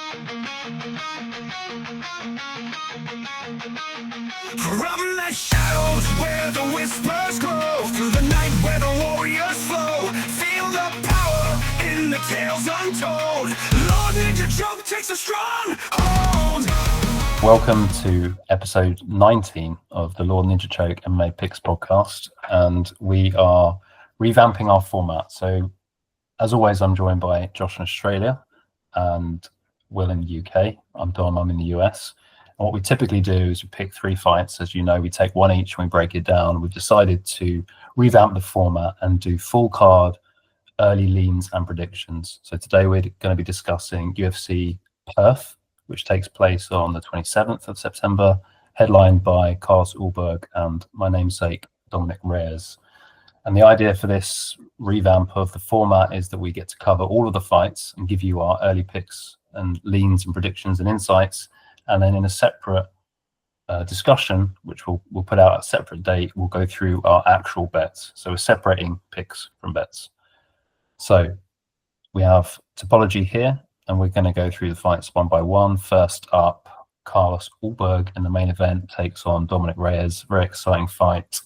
From the shadows where the whispers grow, through the night where the warriors flow, feel the power in the tales untold. Lord Ninja Choke takes a strong hold. Welcome to episode 19 of the Lord Ninja Choke MMA Picks podcast, and we are revamping our format. So, as always, I'm joined by Josh in Australia and Will in the UK. I'm Dom, I'm in the US. And what we typically do is we pick 3 fights. As you know, we take one each and we break it down. We've decided to revamp the format and do full card, early leans and predictions. So today we're going to be discussing UFC Perth, which takes place on the 27th of September, headlined by Carlos Ulberg and my namesake, Dominick Reyes. And the idea for this revamp of the format is that we get to cover all of the fights and give you our early picks and leans and predictions and insights. And then in a separate discussion, which we'll put out at a separate date, we'll go through our actual bets. So we're separating picks from bets. So we have topology here, and we're going to go through the fights one by one. First up, Carlos Ulberg in the main event takes on Dominick Reyes. Very exciting fight.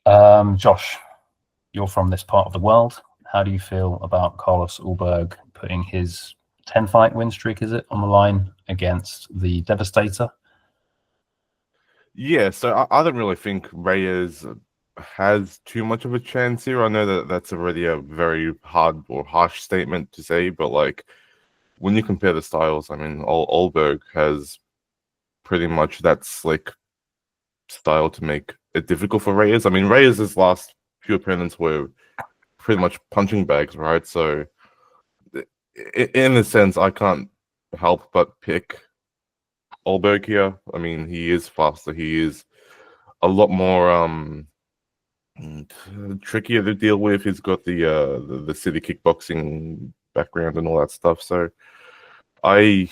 Josh, you're from this part of the world. How do you feel about Carlos Ulberg putting his 10-fight win streak, is it, on the line against the Devastator? Yeah, so I don't really think Reyes has too much of a chance here. I know that that's already a very hard or harsh statement to say, but like when you compare the styles, I mean, Ulberg has pretty much that slick style to make it difficult for Reyes. I mean, Reyes' last few opponents were pretty much punching bags, right? So in a sense, I can't help but pick Ulberg here. I mean, he is faster. He is a lot more trickier to deal with. He's got the city kickboxing background and all that stuff. So I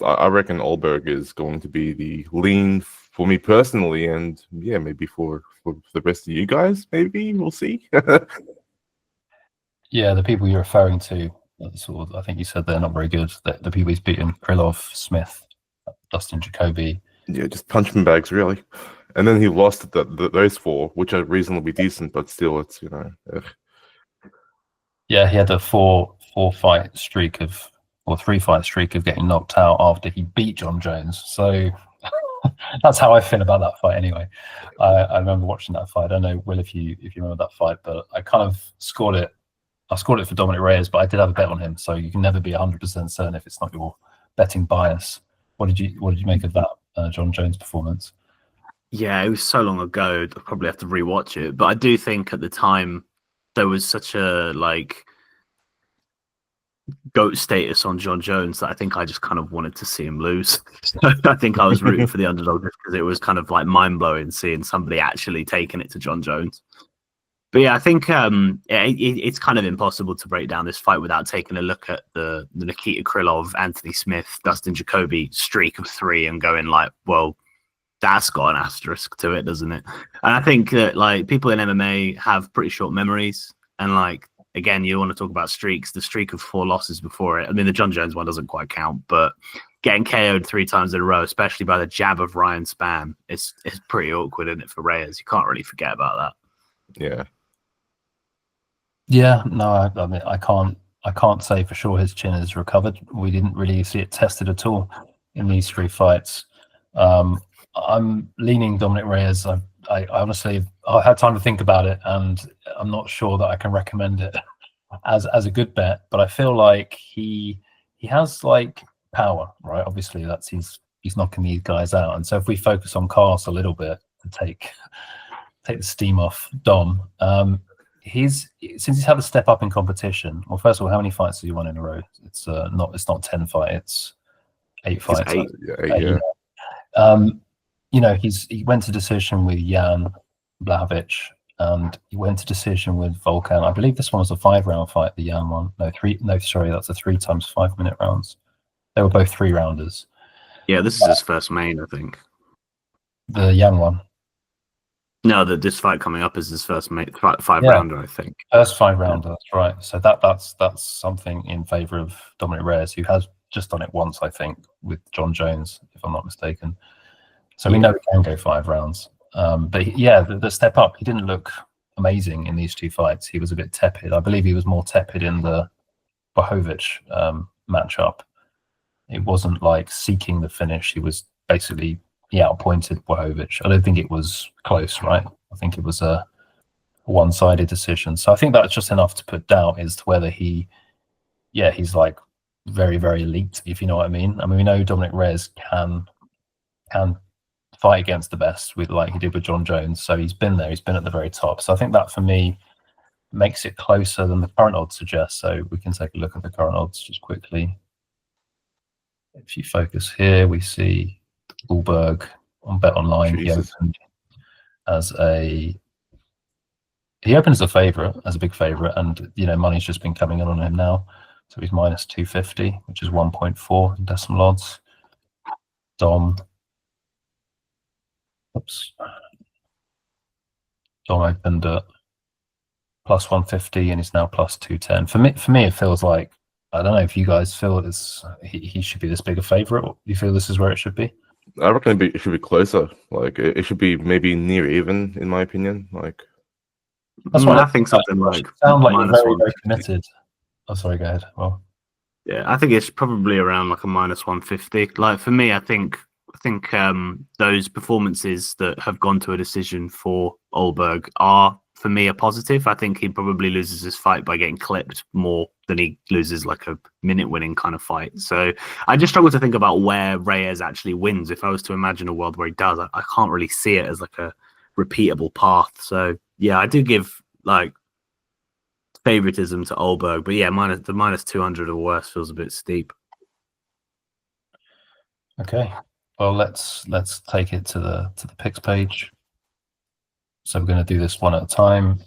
reckon Ulberg is going to be the lean for me personally, and yeah, maybe for the rest of you guys. Maybe we'll see. Yeah, the people you're referring to, sort of, I think you said they're not very good. The people he's beaten: Krylov, Smith, Dustin Jacoby. Yeah, just punching bags, really. And then he lost those 4, which are reasonably decent, but still, it's, you know. Yeah, he had a 3-fight streak of getting knocked out after he beat John Jones. So that's how I feel about that fight. Anyway, I remember watching that fight. I don't know, Will, if you remember that fight, but I kind of scored it. I scored it for Dominick Reyes, but I did have a bet on him, so you can never be 100% certain if it's not your betting bias. What did you make of that John Jones performance? Yeah, it was so long ago. I'll probably have to rewatch it, but I do think at the time there was such a GOAT status on John Jones that I think I just kind of wanted to see him lose. I think I was rooting for the underdog just because it was kind of like mind blowing seeing somebody actually taking it to John Jones. But yeah, I think it's kind of impossible to break down this fight without taking a look at the Nikita Krylov, Anthony Smith, Dustin Jacoby streak of 3 and going like, well, that's got an asterisk to it, doesn't it? And I think that like people in MMA have pretty short memories. And like, again, you want to talk about streaks, the streak of 4 losses before it. I mean, the John Jones one doesn't quite count, but getting KO'd 3 times in a row, especially by the jab of Ryan Spann, it's pretty awkward, isn't it, for Reyes? You can't really forget about that. Yeah. Yeah, no, I mean, I can't say for sure his chin has recovered. We didn't really see it tested at all in these 3 fights. I'm leaning Dominick Reyes. I honestly, I had time to think about it, and I'm not sure that I can recommend it as a good bet. But I feel like he has like power, right? Obviously, that's he's knocking these guys out. And so if we focus on Carlos a little bit to take the steam off Dom, since he's had a step up in competition. Well, first of all, how many fights has he won in a row? It's not 10 fights, it's 8 fights. 8, yeah. You know, he went to decision with Jan Blachowicz, and he went to decision with Volkan. I believe this one was a 5-round fight, the Jan one. That's a 3 times 5 minute rounds. They were both 3-rounders. Yeah, this is his first main, I think. The Jan one. No, this fight coming up is his first 5-rounder, I think. First 5-rounder, that's right. So that's something in favour of Dominick Reyes, who has just done it once, I think, with John Jones, if I'm not mistaken. So we know he can go 5 rounds. But the step up, he didn't look amazing in these 2 fights. He was a bit tepid. I believe he was more tepid in the Blachowicz matchup. It wasn't like seeking the finish. He was basically, he outpointed Blachowicz. I don't think it was close, right? I think it was a one-sided decision. So I think that's just enough to put doubt as to whether he's like very, very elite, if you know what I mean. I mean, we know Dominick Reyes can fight against the best, with like he did with John Jones. So he's been there. He's been at the very top. So I think that for me makes it closer than the current odds suggest. So we can take a look at the current odds just quickly. If you focus here, we see Ulberg on Bet Online. He opened as a favourite, as a big favourite, and money's just been coming in on him now. So he's minus 250, which is 1.4 in decimal odds. Dom opened at plus 150 and he's now plus 210. For me, it feels like, I don't know if you guys feel he should be this big a favourite, or do you feel this is where it should be? I reckon it should be closer. Like it should be maybe near even, in my opinion. Like that's what I think something like sound like you're very, very committed. Oh, sorry, go ahead. Well, yeah, I think it's probably around like a minus 150. Like for me, I think those performances that have gone to a decision for Ulberg are, for me, a positive. I think he probably loses his fight by getting clipped more than he loses like a minute-winning kind of fight. So I just struggle to think about where Reyes actually wins. If I was to imagine a world where he does, I can't really see it as like a repeatable path. So yeah, I do give like favoritism to Ulberg, but yeah, minus 200 or worse feels a bit steep. Okay, well let's take it to the picks page. So we're going to do this one at a time.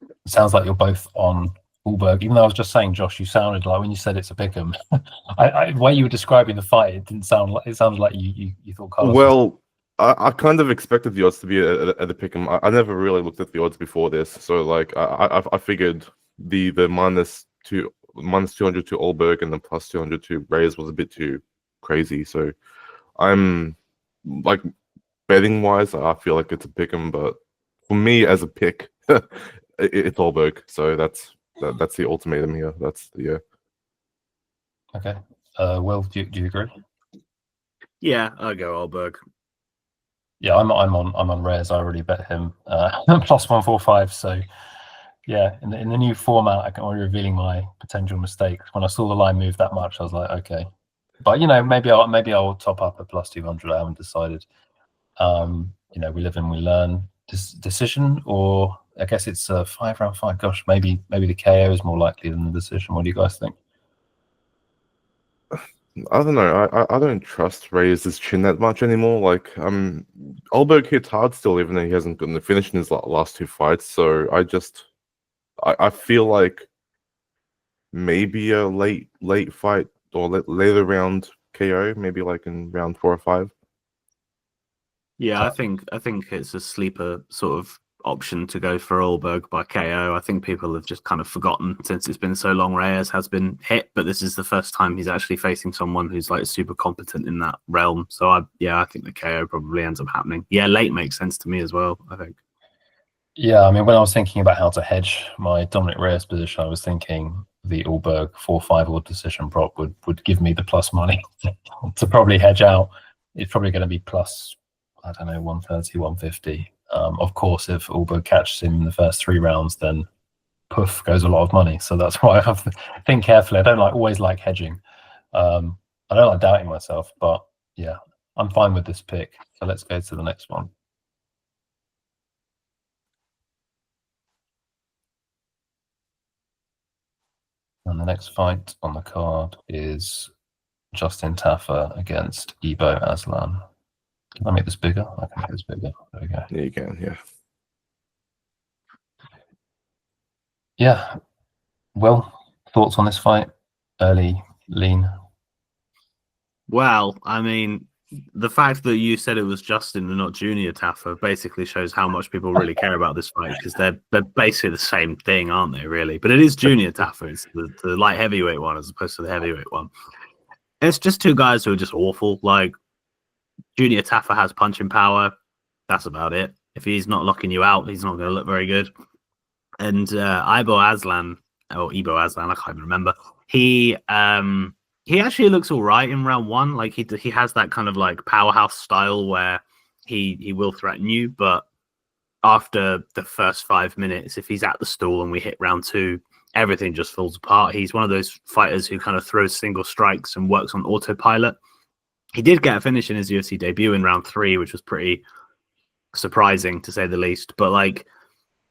It sounds like you're both on Ulberg, even though I was just saying, Josh, you sounded like when you said it's a pick'em. The way you were describing the fight, it didn't sound like, it sounded like you thought Carlos. Well, I kind of expected the odds to be at the pick'em. I never really looked at the odds before this, so like I figured the minus 200 to Ulberg and the plus 200 to Reyes was a bit too crazy. So I'm like, betting wise, I feel like it's a pick'em, but for me as a pick, it's Ulberg. So that's the ultimatum here. That's the Okay. Will, do you agree? Yeah, I'll go Ulberg. Yeah, I'm on Reyes. I already bet him plus 145. So yeah, in the new format, I'm revealing my potential mistakes. When I saw the line move that much, I was like, okay. But maybe I'll top up at plus 200. I haven't decided. We live and we learn. Decision, or I guess it's a 5-round fight. Gosh, maybe the KO is more likely than the decision. What do you guys think? I don't know. I don't trust Reyes' chin that much anymore. Like, Ulberg hits hard still, even though he hasn't gotten the finish in his last 2 fights. So I feel like maybe a late fight or later round KO, maybe like in round 4 or 5. Yeah, I think it's a sleeper sort of option to go for Ulberg by KO. I think people have just kind of forgotten since it's been so long. Reyes has been hit, but this is the first time he's actually facing someone who's like super competent in that realm. So I think the KO probably ends up happening. Yeah, late makes sense to me as well, I think. Yeah, I mean, when I was thinking about how to hedge my Dominick Reyes position, I was thinking the Ulberg 4-5 or decision prop would give me the plus money to probably hedge out. It's probably going to be plus, I don't know, 130, 150. Of course, if Ulberg catches him in the first 3 rounds, then poof goes a lot of money. So that's why I have to think carefully. I don't always like hedging. I don't like doubting myself, but yeah, I'm fine with this pick. So let's go to the next one. And the next fight on the card is Justin Tafa against Ibo Aslan. Can I make this bigger? I can make this bigger. There we go. Yeah, you can, yeah. Yeah. Well, thoughts on this fight? Early, lean? Well, I mean, the fact that you said it was Justin and not Junior Tafa basically shows how much people really care about this fight, because they're basically the same thing, aren't they, really? But it is Junior Tafa. It's the light heavyweight one as opposed to the heavyweight one. It's just two guys who are just awful. Like, Junior Tafa has punching power. That's about it. If he's not locking you out, he's not going to look very good. And Aslan, I can't even remember. He actually looks all right in round one. Like he has that kind of like powerhouse style where he will threaten you, but after the first 5 minutes, if he's at the stall and we hit round two, everything just falls apart. He's one of those fighters who kind of throws single strikes and works on autopilot. He did get a finish in his UFC debut in round 3, which was pretty surprising to say the least. But like,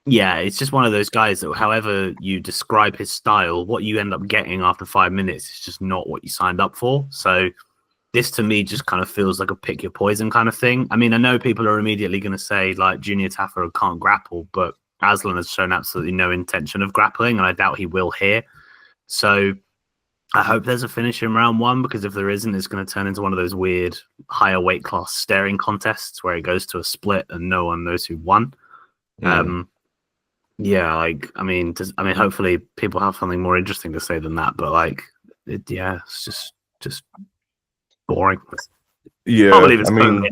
yeah, it's just one of those guys that however you describe his style, what you end up getting after 5 minutes is just not what you signed up for. So this to me just kind of feels like a pick your poison kind of thing. I mean, I know people are immediately going to say like Junior Tafa can't grapple, but Aslan has shown absolutely no intention of grappling, and I doubt he will here. So I hope there's a finish in round one, because if there isn't, it's going to turn into one of those weird higher weight class staring contests where it goes to a split and no one knows who won. Yeah, like I mean, hopefully people have something more interesting to say than that. But like, it's just boring. Yeah, I believe it's totally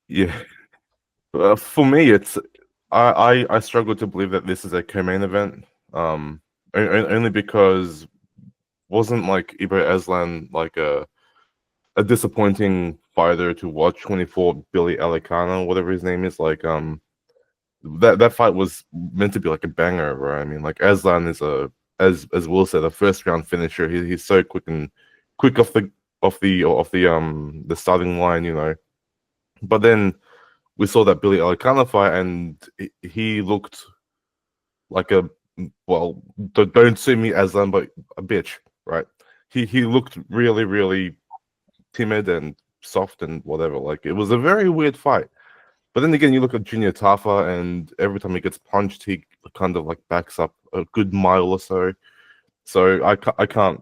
yeah. For me, it's I struggle to believe that this is a co-main event. Only because wasn't like Ibo Erslan like a disappointing fighter to watch 24 Billy Alicana, whatever his name is, like that fight was meant to be like a banger, right? I mean, like Aslan is as Will said, a first round finisher. He's so quick off the starting line, you know. But then we saw that Billy Alicana fight, and he looked like don't sue me, Aslan, but a bitch, right? He looked really, really timid and soft and whatever. Like, it was a very weird fight. But then again, you look at Junior Tafa, and every time he gets punched, he kind of like backs up a good mile or so. So I can't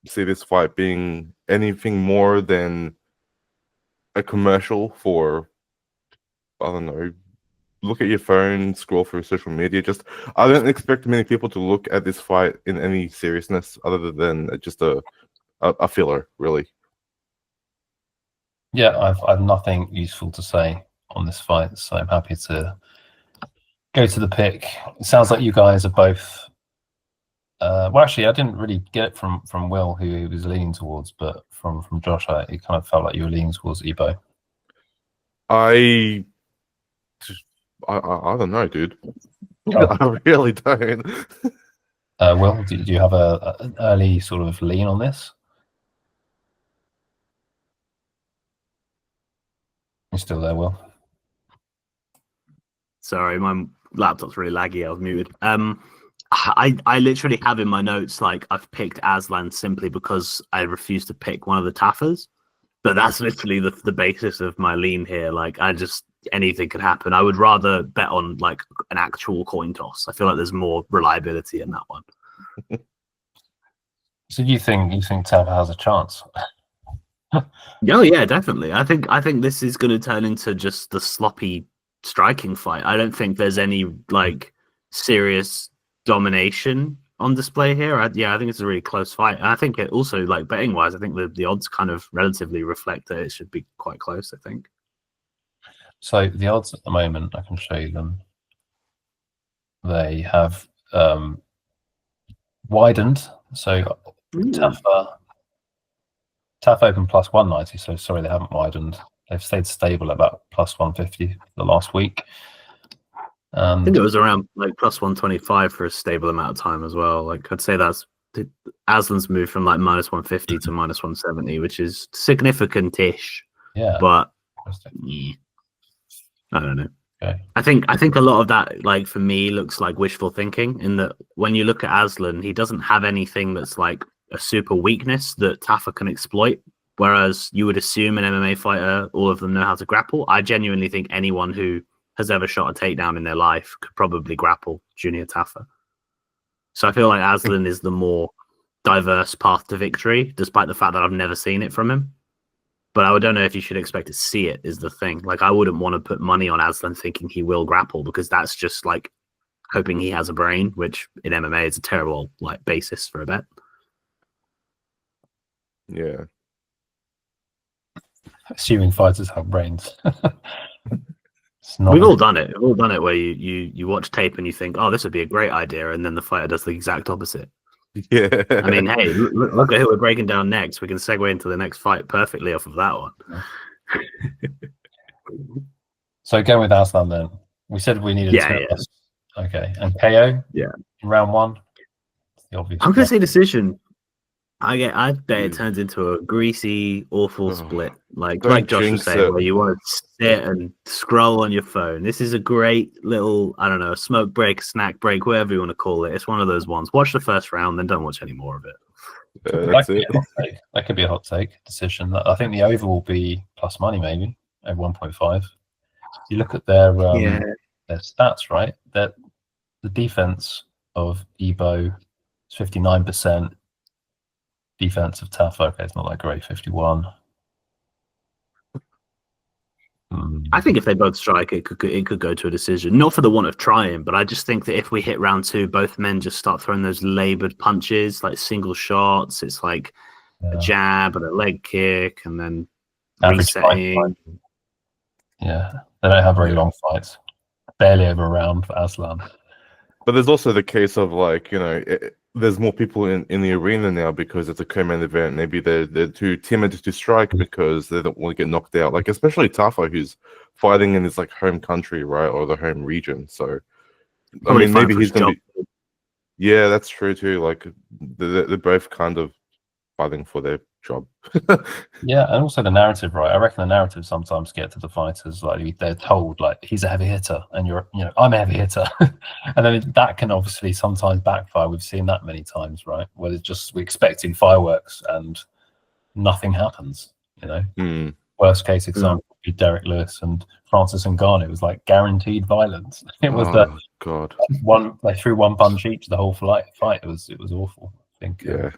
see this fight being anything more than a commercial for, I don't know, look at your phone, scroll through social media. Just, I don't expect many people to look at this fight in any seriousness other than just a filler, really. Yeah, I've nothing useful to say on this fight, so I'm happy to go to the pick. It sounds like you guys are both. Well, actually, I didn't really get it from Will, who he was leaning towards, but from Josh, it kind of felt like you were leaning towards Ibo. I don't know, dude. I really don't. Will, do you have an early sort of lean on this? You're still there, Will? Sorry, my laptop's really laggy. I was muted. I literally have in my notes like I've picked Aslan simply because I refuse to pick one of the Tafas. But that's literally the basis of my lean here. Like, anything could happen. I would rather bet on like an actual coin toss. I feel like there's more reliability in that one. So you think Tafa has a chance? Oh yeah, definitely. I think this is going to turn into just the sloppy striking fight. I don't think there's any like serious domination on display here. I think it's a really close fight. And I think it also, like, betting wise, I think the odds kind of relatively reflect that it should be quite close, I think. So the odds at the moment, I can show you them. They have widened. So Tafa open plus 190. So sorry, they haven't widened. They've stayed stable at about plus 150 the last week. I think it was around like plus 125 for a stable amount of time as well. Like, I'd say that's Aslan's moved from like minus 150 to minus 170, which is significant-ish. Yeah, but I don't know. Okay. I think a lot of that, like, for me, looks like wishful thinking, in that when you look at Aslan, he doesn't have anything that's like a super weakness that Tafa can exploit. Whereas you would assume an MMA fighter, all of them know how to grapple. I genuinely think anyone who has ever shot a takedown in their life could probably grapple Junior Tafa. So I feel like Aslan is the more diverse path to victory, despite the fact that I've never seen it from him. But I don't know if you should expect to see it, is the thing. Like, I wouldn't want to put money on Aslan thinking he will grapple, because that's just like hoping he has a brain, which in MMA is a terrible like basis for a bet. Yeah. Assuming fighters have brains. It's not We've all done it. We've all done it where you watch tape and you think, oh, this would be a great idea, and then the fighter does the exact opposite. Yeah. I mean, hey, look at who we're breaking down next. We can segue into the next fight perfectly off of that one. So going with Aslan then. We said we needed Yeah, two yeah. of us. Okay. And KO? Yeah. In round one? The obvious I'm gonna choice. say decision. I bet it Jeez. turns into a greasy, awful Ugh. split. Like Don't Josh was jinx saying, it. where you want to sit and scroll on your phone. This is a great little, I don't know, smoke break, snack break, whatever you want to call it. It's one of those ones. Watch the first round, then don't watch any more of it. That's it. That could be a hot take decision. I think the over will be plus money, maybe at 1.5. You look at their stats, right? That the defense of Ebo is 59%. Defense of Tafa, okay, it's not that great, 51. I think if they both strike, it could go to a decision. Not for the want of trying, but I just think that if we hit round two, both men just start throwing those laboured punches, like single shots. It's like a jab and a leg kick, and then resetting. Yeah, they don't have very long fights. Barely over a round for Aslan. But there's also the case of like, there's more people in the arena now because it's a co-main event. Maybe they're too timid to strike because they don't want to get knocked out. Like especially Tafa, who's fighting in his like home country, right, or the home region. So Probably I mean, maybe he's gonna job. be. Yeah, that's true too. Like they're both kind of fighting for their job. Yeah, and also the narrative, right? I reckon the narrative sometimes get to the fighters, like they're told, like he's a heavy hitter, and I'm a heavy hitter, and then that can obviously sometimes backfire. We've seen that many times, right? Where it's just we're expecting fireworks and nothing happens. Worst case example would be Derek Lewis and Francis Ngannou. It was like guaranteed violence. It was God. they threw one punch each the whole fight. It was awful. I think. Yeah.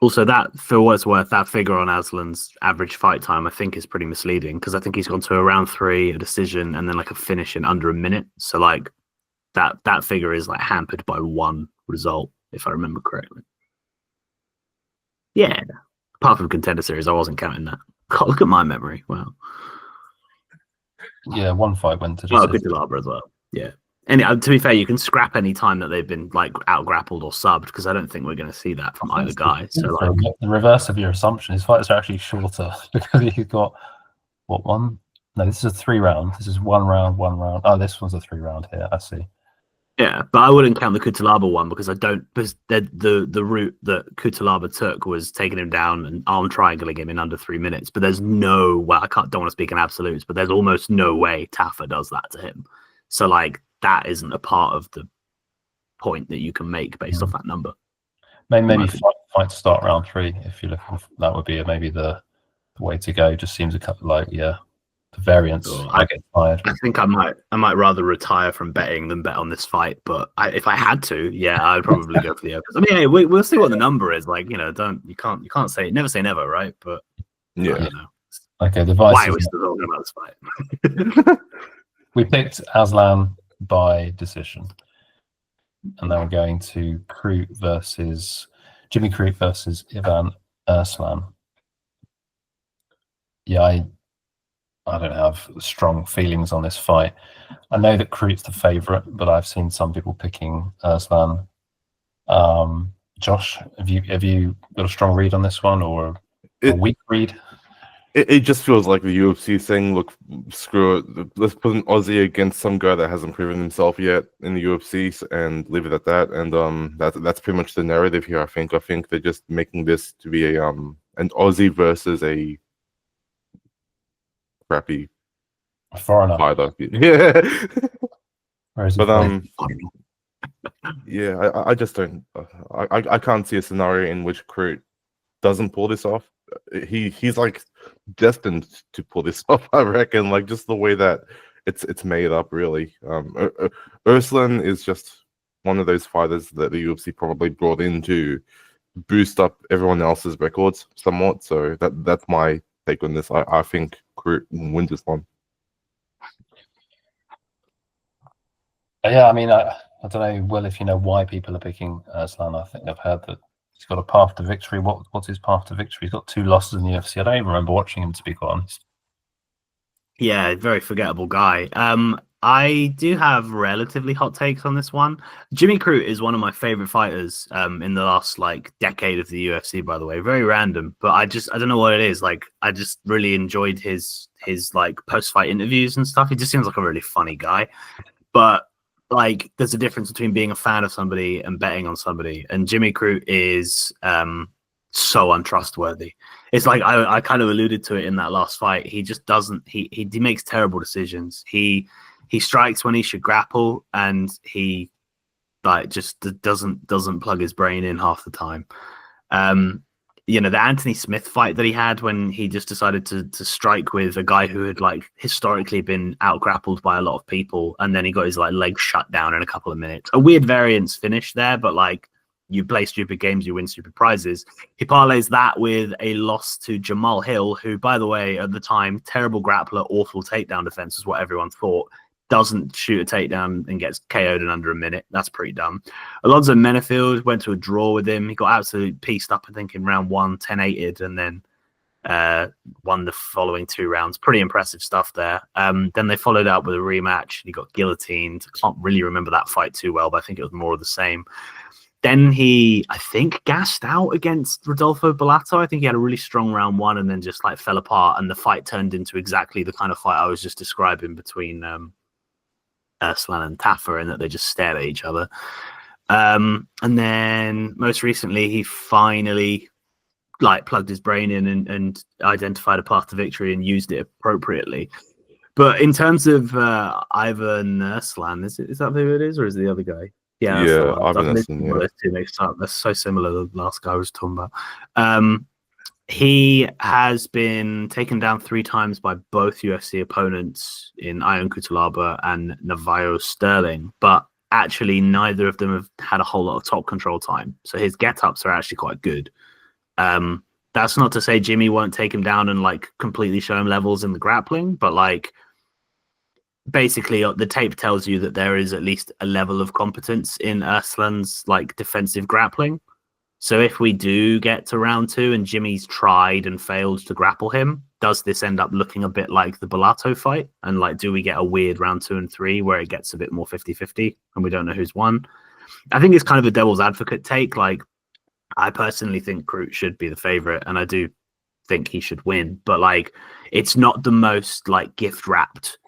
Also, that, for what it's worth, that figure on Aslan's average fight time, I think is pretty misleading because I think he's gone to a round 3, a decision, and then like a finish in under a minute. So like that figure is like hampered by one result, if I remember correctly. Yeah. Apart from Contender Series, I wasn't counting that. God, look at my memory. Wow. Yeah, one fight went to Well, good to Labra as well. Yeah. And to be fair, you can scrap any time that they've been like out grappled or subbed because I don't think we're going to see that from either guy. So like the reverse of your assumption, his fights are actually shorter because you've got one? No, this is a 3 round. This is 1 round, 1 round. Oh, this one's a 3 round here. I see. Yeah, but I wouldn't count the Kutalaba one because the route that Kutalaba took was taking him down and arm triangling him in under 3 minutes. But there's don't want to speak in absolutes, but there's almost no way Tafa does that to him. So like that isn't a part of the point that you can make based off that number. Maybe fight to start round 3 if you're looking. That would be maybe the way to go. Just seems a couple the variance. I get tired. I think I might rather retire from betting than bet on this fight. But if I had to, I'd probably go for the overs. I mean, hey, we'll see what the number is. Like, you can't say never say never, right? But yeah, I don't know. Okay, the vice. Why are we still talking about this fight? We picked Aslan by decision, and then we're going to Jimmy Crute versus Ivan Erslan. Yeah, I don't have strong feelings on this fight. I know that Crute's the favourite, but I've seen some people picking Aslan. Josh, have you got a strong read on this one or a weak read? It just feels like the UFC saying, look, screw it. Let's put an Aussie against some guy that hasn't proven himself yet in the UFC and leave it at that. And that's pretty much the narrative here, I think. I think they're just making this to be an Aussie versus a crappy foreigner fighter. Yeah. But yeah, I just don't. I can't see a scenario in which Crute doesn't pull this off. He's like destined to pull this off, I reckon. Like just the way that it's made up, really. Erslan is just one of those fighters that the UFC probably brought in to boost up everyone else's records somewhat. So that's my take on this. I think Crute wins this one. Yeah, I mean, I don't know, Will, if you know why people are picking Aslan. I think I've heard that he's got a path to victory. What's his path to victory? He's got 2 losses in the UFC. I don't even remember watching him, to be quite honest. Yeah, very forgettable guy. I do have relatively hot takes on this one. Jimmy Crute is one of my favorite fighters in the last like decade of the UFC, by the way. Very random, but I don't know what it is. Like I just really enjoyed his like post-fight interviews and stuff. He just seems like a really funny guy. But like there's a difference between being a fan of somebody and betting on somebody. And Jimmy Crute is so untrustworthy. It's like I kind of alluded to it in that last fight. He just doesn't he makes terrible decisions. He strikes when he should grapple, and he like just doesn't plug his brain in half the time. You know, the Anthony Smith fight that he had when he just decided to strike with a guy who had like historically been out grappled by a lot of people, and then he got his like legs shut down in a couple of minutes. A weird variance finish there, but like you play stupid games, you win stupid prizes. He parlays that with a loss to Jamal Hill, who, by the way, at the time, terrible grappler, awful takedown defense is what everyone thought. Doesn't shoot a takedown and gets KO'd in under a minute. That's pretty dumb. Alonzo Menefield went to a draw with him. He got absolutely pieced up, I think, in round 1, 10-8'd, and then won the following 2 rounds. Pretty impressive stuff there. Then they followed up with a rematch. He got guillotined. I can't really remember that fight too well, but I think it was more of the same. Then he, I think, gassed out against Rodolfo Bellato. I think he had a really strong round 1 and then just like fell apart. And the fight turned into exactly the kind of fight I was just describing between Erslan and Tafa, in that they just stared at each other. And then most recently, he finally like plugged his brain in and identified a path to victory and used it appropriately. But in terms of Ivan Erslan, is that who it is, or is it the other guy? Yeah, Ivan Erslan. Yeah. Those two mixed up. They're so similar. The last guy I was talking about. He has been taken down 3 times by both UFC opponents in Ion Cutelaba and Navajo Stirling, but actually neither of them have had a whole lot of top control time. So his get-ups are actually quite good. That's not to say Jimmy won't take him down and like completely show him levels in the grappling, but like basically the tape tells you that there is at least a level of competence in Erslan's like defensive grappling. So if we do get to round 2 and Jimmy's tried and failed to grapple him, does this end up looking a bit like the Bellato fight? And like, do we get a weird round 2 and 3 where it gets a bit more 50-50 and we don't know who's won? I think it's kind of a devil's advocate take. Like, I personally think Crute should be the favorite, and I do think he should win. But like, it's not the most like gift wrapped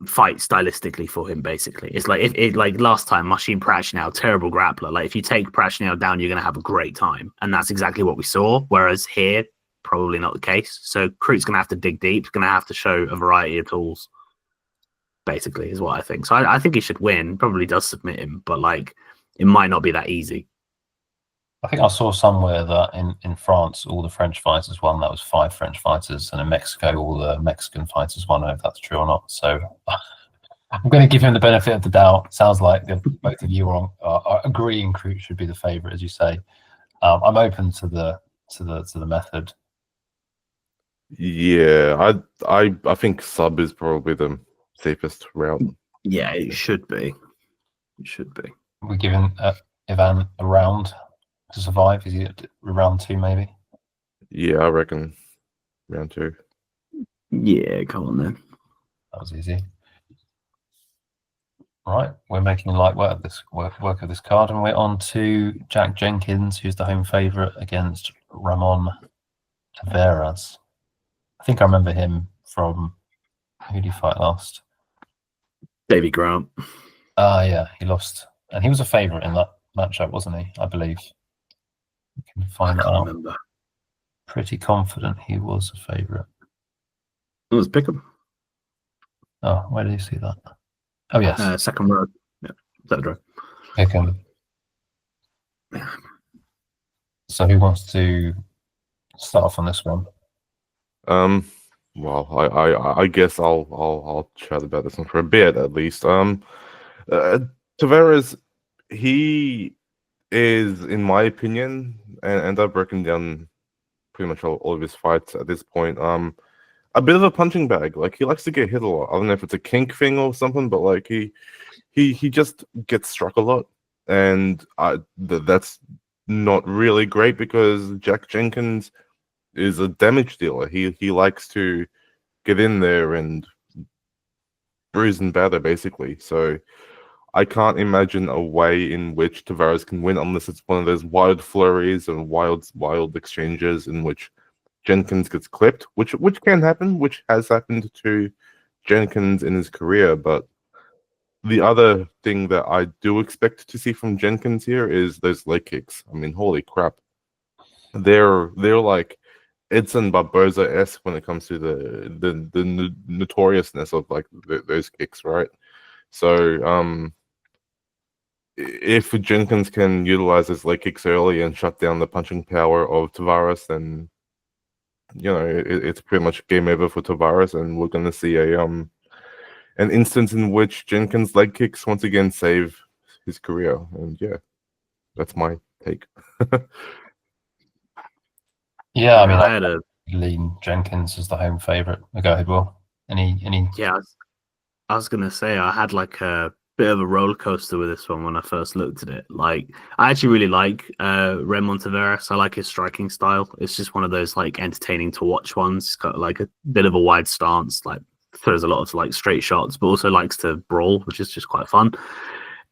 fight stylistically for him. Basically, it's like if like last time, Machine Prachnau, terrible grappler. Like if you take Prachnau down, you're gonna have a great time, and that's exactly what we saw. Whereas here, probably not the case. So Crute's gonna have to dig deep. He's gonna have to show a variety of tools. Basically, is what I think. So I think he should win. Probably does submit him, but like it might not be that easy. I think I saw somewhere that in France, all the French fighters won. That was 5 French fighters. And in Mexico, all the Mexican fighters won. I don't know if that's true or not. So I'm going to give him the benefit of the doubt. Sounds like both of you are agreeing Crute should be the favourite, as you say. I'm open to the method. Yeah, I think sub is probably the safest route. Yeah, it should be. It should be. We're giving Ivan a round to survive. Is he at round 2 maybe? Yeah, I reckon round 2. Yeah, come on then. That was easy. Right, we're making light work of this card, and we're on to Jack Jenkins, who's the home favourite against Ramon Taveras. I think I remember him from, who did he fight last? Davy Grant. Yeah, he lost, and he was a favourite in that matchup, wasn't he? I believe. We can find that out. Remember. Pretty confident he was a favourite. It was Pickham. Oh, where did you see that? Oh yes, Second row. Yeah, third row. Pickham. So who wants to start off on this one? Well, I guess I'll chat about this one for a bit at least. Taveras, he is, in my opinion, and I've broken down pretty much all of his fights at this point. A bit of a punching bag. Like he likes to get hit a lot. I don't know if it's a kink thing or something, but like he just gets struck a lot. and that's not really great because Jack Jenkins is a damage dealer. He likes to get in there and bruise and batter, basically. So I can't imagine a way in which Taveras can win unless it's one of those wild flurries and wild exchanges in which Jenkins gets clipped, which can happen, which has happened to Jenkins in his career. But the other thing that I do expect to see from Jenkins here is those leg kicks. I mean, holy crap. They're like Edson Barboza-esque when it comes to the notoriousness of like those kicks, right? So if Jenkins can utilize his leg kicks early and shut down the punching power of Taveras, then it's pretty much game over for Taveras, and we're going to see an instance in which Jenkins' leg kicks once again save his career. And yeah, that's my take. Yeah, I mean, I had a lean Jenkins as the home favorite. Go ahead, Will. Any? yeah. I was gonna say I had like a bit of a roller coaster with this one when I first looked at it. Like, I actually really like Ramon Taveras. I like his striking style. It's just one of those like entertaining to watch ones. He's got like a bit of a wide stance, like throws a lot of like straight shots, but also likes to brawl, which is just quite fun.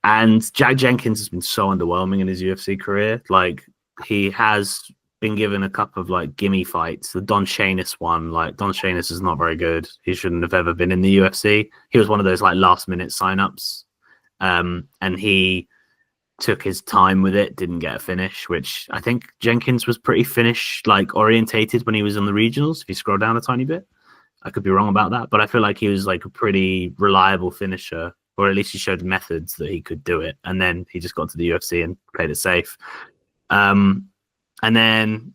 And Jack Jenkins has been so underwhelming in his UFC career. Like, he has been given a couple of like gimme fights. The Don Shainis one, like Don Shainis is not very good. He shouldn't have ever been in the UFC. He was one of those like last minute signups. And he took his time with it, didn't get a finish, which I think Jenkins was pretty finish like orientated when he was in the regionals. If you scroll down a tiny bit, I could be wrong about that, but I feel like he was like a pretty reliable finisher, or at least he showed methods that he could do it. And then he just got to the UFC and played it safe. And then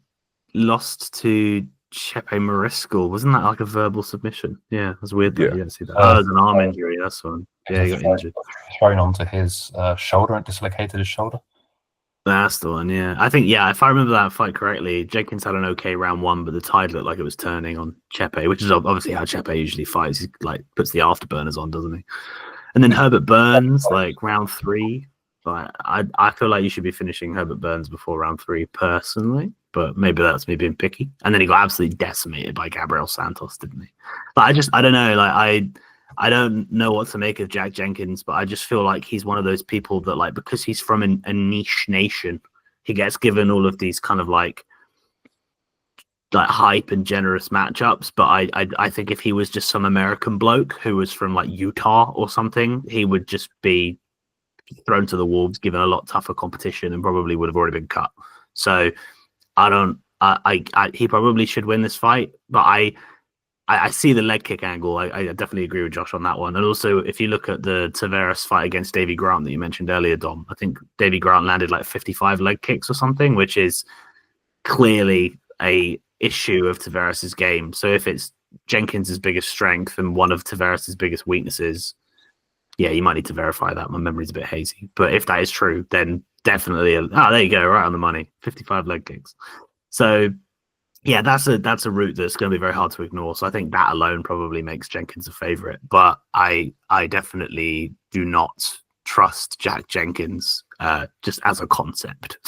lost to Chepe Mariscal. Wasn't that like a verbal submission? Yeah, it was weird that you didn't see that. It was an arm injury, that's one. Yeah, he got injured. Thrown onto his shoulder and dislocated his shoulder. That's the one, yeah. I think, yeah, if I remember that fight correctly, Jenkins had an okay round one, but the tide looked like it was turning on Chepe, which is obviously how Chepe usually fights. He like puts the afterburners on, doesn't he? And then Herbert Burns, like round three. But I feel like you should be finishing Herbert Burns before round three, personally. But maybe that's me being picky. And then he got absolutely decimated by Gabriel Santos, didn't he? But I don't know. Like, I don't know what to make of Jack Jenkins, but I just feel like he's one of those people that, like, because he's from a niche nation, he gets given all of these kind of like hype and generous matchups. But I think if he was just some American bloke who was from like Utah or something, he would just be thrown to the wolves, given a lot tougher competition, and probably would have already been cut. So he probably should win this fight, but I see the leg kick angle. I definitely agree with Josh on that one. And also, if you look at the Taveras fight against Davy Grant that you mentioned earlier, Dom, I think Davy Grant landed like 55 leg kicks or something, which is clearly a issue of Taveras' game. So if it's Jenkins' biggest strength and one of Taveras' biggest weaknesses, yeah, you might need to verify that. My memory's a bit hazy. But if that is true, then definitely, there you go, right on the money. 55 leg kicks. So, yeah, that's a route that's going to be very hard to ignore. So I think that alone probably makes Jenkins a favorite. But I definitely do not trust Jack Jenkins just as a concept.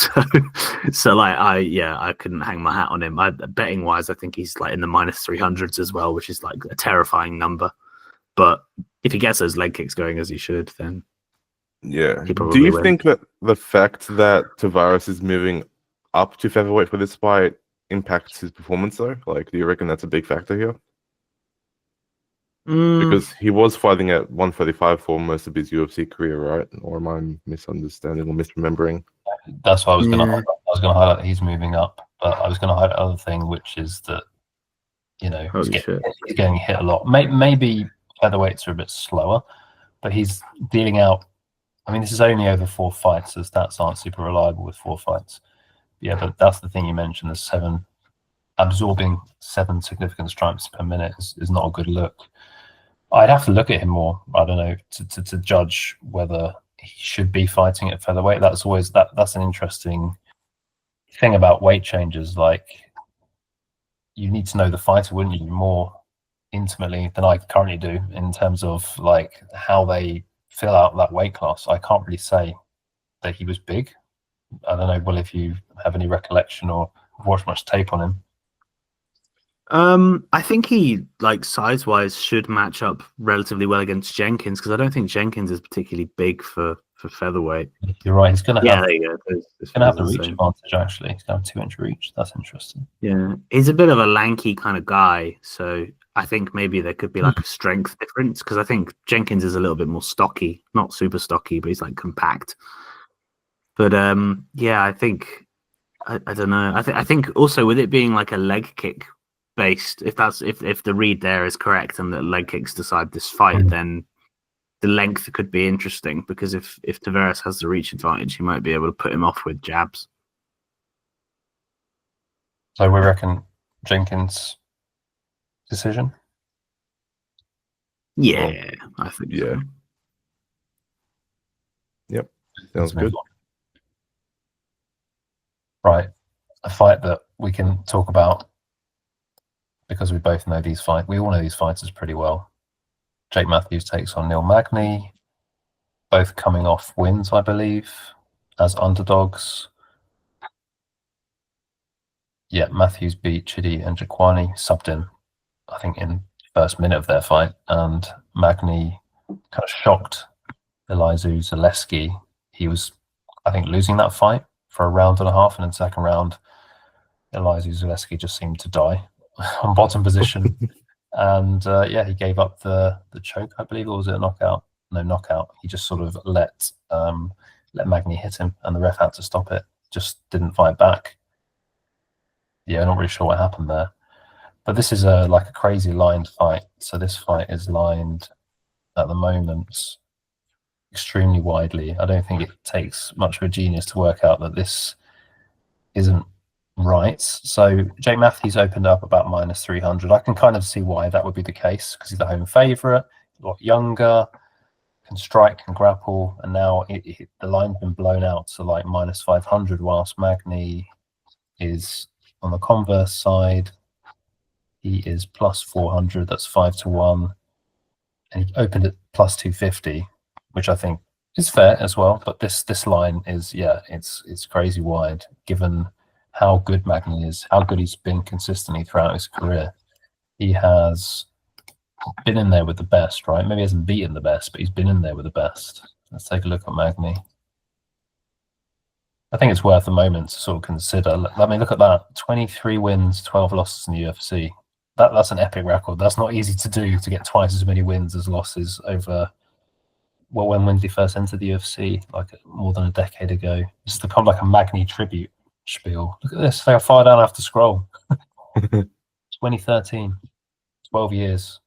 So like, I couldn't hang my hat on him. Betting wise, I think he's like in the minus 300s as well, which is like a terrifying number. But if he gets those leg kicks going as he should, then yeah. he Do you win. think that the fact that Taveras is moving up to featherweight for this fight impacts his performance though? Like, do you reckon that's a big factor here? Because he was fighting at 135 for most of his UFC career, right? Or am I misunderstanding or misremembering? That's why I was going to highlight that he's moving up, but I was going to highlight another thing, which is that he's getting hit a lot. Maybe featherweights are a bit slower, but he's dealing out. I mean, this is only over 4 fights, so stats aren't super reliable with 4 fights. Yeah, but that's the thing you mentioned. The absorbing 7 significant strikes per minute is not a good look. I'd have to look at him more. I don't know to judge whether he should be fighting at featherweight. That's always that's an interesting thing about weight changes. Like, you need to know the fighter, wouldn't you, more intimately than I currently do in terms of like how they fill out that weight class. I can't really say that he was big. I don't know, Will, if you have any recollection or watched much tape on him. I think he, like, size-wise, should match up relatively well against Jenkins, because I don't think Jenkins is particularly big for featherweight. You're right. He's going to have. There you go. He's going to have the reach advantage. Actually, he's going to have 2-inch reach. That's interesting. Yeah, he's a bit of a lanky kind of guy, so I think maybe there could be like a strength difference, because I think Jenkins is a little bit more stocky, not super stocky, but he's like compact. But yeah, I think I don't know. I think also with it being like a leg kick based, if the read there is correct and that leg kicks decide this fight, then the length could be interesting, because if Taveras has the reach advantage, he might be able to put him off with jabs. So we reckon Jenkins decision. Yeah, I think so. Yep, sounds good. Right, a fight that we can talk about because we both know these fights. We all know these fighters pretty well. Jake Matthews takes on Neil Magny, both coming off wins, I believe, as underdogs. Yeah, Matthews beat Chidi and Jaquani, subbed in, I think, in first minute of their fight, and Magny kind of shocked Elizu Zaleski. He was, I think, losing that fight for a round and a half, and in the second round, Elizu Zaleski just seemed to die on bottom position. And yeah, he gave up the choke, I believe, or was it a knockout? No, knockout. He just sort of let Magny hit him, and the ref had to stop it. Just didn't fight back. Yeah, not really sure what happened there. But this is like a crazy lined fight. So this fight is lined at the moment extremely widely. I don't think it takes much of a genius to work out that this isn't right. So Jake Matthews opened up about -300. I can kind of see why that would be the case, because he's the home favourite, a lot younger, can strike, can grapple, and now the line's been blown out to like -500, whilst Magny is on the converse side. He is +400. That's 5-1, and he opened at +250, which I think is fair as well. But this line is, yeah, it's crazy wide given how good Magny is, how good he's been consistently throughout his career. He has been in there with the best, right? Maybe he hasn't beaten the best, but he's been in there with the best. Let's take a look at Magny. I think it's worth a moment to sort of consider. I mean, look at that. 23 wins, 12 losses in the UFC. That's an epic record. That's not easy to do, to get twice as many wins as losses over, well, when did he first enter the UFC? Like more than a decade ago. It's become like a Magny tribute spiel. Look at this. How far down I have to scroll. 2013. 12 years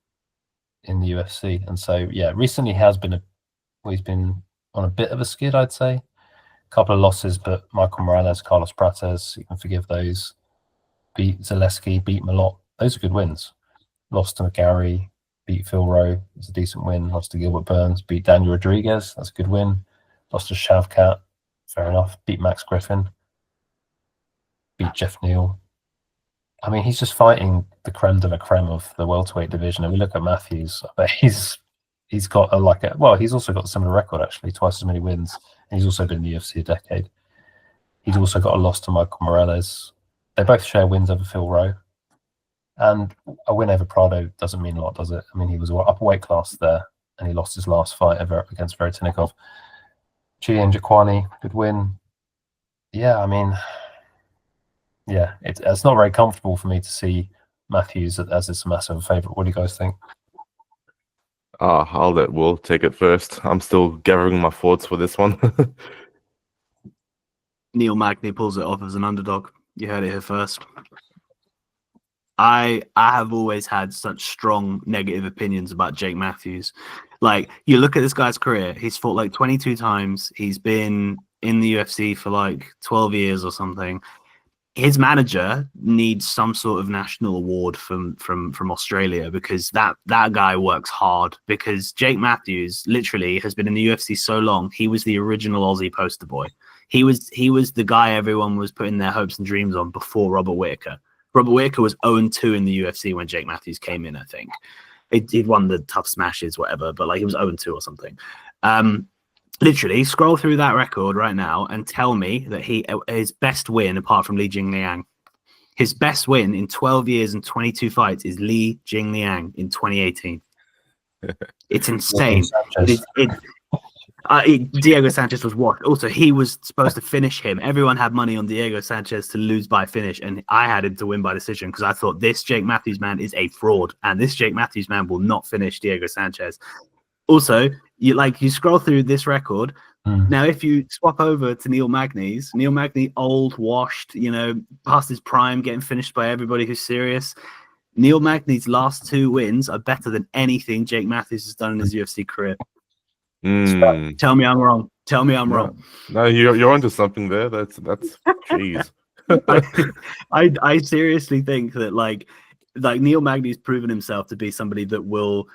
in the UFC. And so, yeah, recently he's been on a bit of a skid, I'd say. A couple of losses, but Michael Morales, Carlos Prates, you can forgive those. Beat Zaleski, beat Malott. Those are good wins. Lost to McGarry, beat Phil Rowe. It's a decent win. Lost to Gilbert Burns, beat Daniel Rodriguez. That's a good win. Lost to Shavkat. Fair enough. Beat Max Griffin. Beat Jeff Neal. I mean, he's just fighting the creme de la creme of the welterweight division. And we look at Matthews, I bet he's got he's also got a similar record, actually, twice as many wins. And he's also been in the UFC a decade. He's also got a loss to Michael Morales. They both share wins over Phil Rowe. And a win over Prado doesn't mean a lot, does it? I mean, he was upper weight class there, and he lost his last fight against Veretinnikov. Chidi Jaquani, good win. Yeah, I mean, yeah, it's not very comfortable for me to see Matthews as this massive favourite. What do you guys think? I'll let Will take it first. I'm still gathering my thoughts for this one. Neil Magny pulls it off as an underdog. You heard it here first. I have always had such strong negative opinions about Jake Matthews. Like, you look at this guy's career, he's fought like 22 times. He's been in the UFC for like 12 years or something. His manager needs some sort of national award from Australia, because that guy works hard. Because Jake Matthews literally has been in the UFC so long. He was the original Aussie poster boy. He was the guy everyone was putting their hopes and dreams on before Robert Whittaker. Robert Whittaker was 0-2 in the UFC when Jake Matthews came in, I think. He'd won the tough smashes, whatever, but like he was 0-2 or something. Literally, scroll through that record right now and tell me that his best win, apart from Li Jingliang, his best win in 12 years and 22 fights is Li Jingliang in 2018. It's insane. Diego Sanchez was what? Also, he was supposed to finish him. Everyone had money on Diego Sanchez to lose by finish, and I had him to win by decision because I thought this Jake Matthews man is a fraud, and this Jake Matthews man will not finish Diego Sanchez. Also, you scroll through this record. Now, if you swap over to Neil Magny's, Neil Magny, old, washed, past his prime, getting finished by everybody who's serious. Neil Magny's last 2 wins are better than anything Jake Matthews has done in his UFC career. Tell me I'm wrong. Tell me I'm wrong. No, you're onto something there. That's jeez. I seriously think that like Neil Magny's proven himself to be somebody that will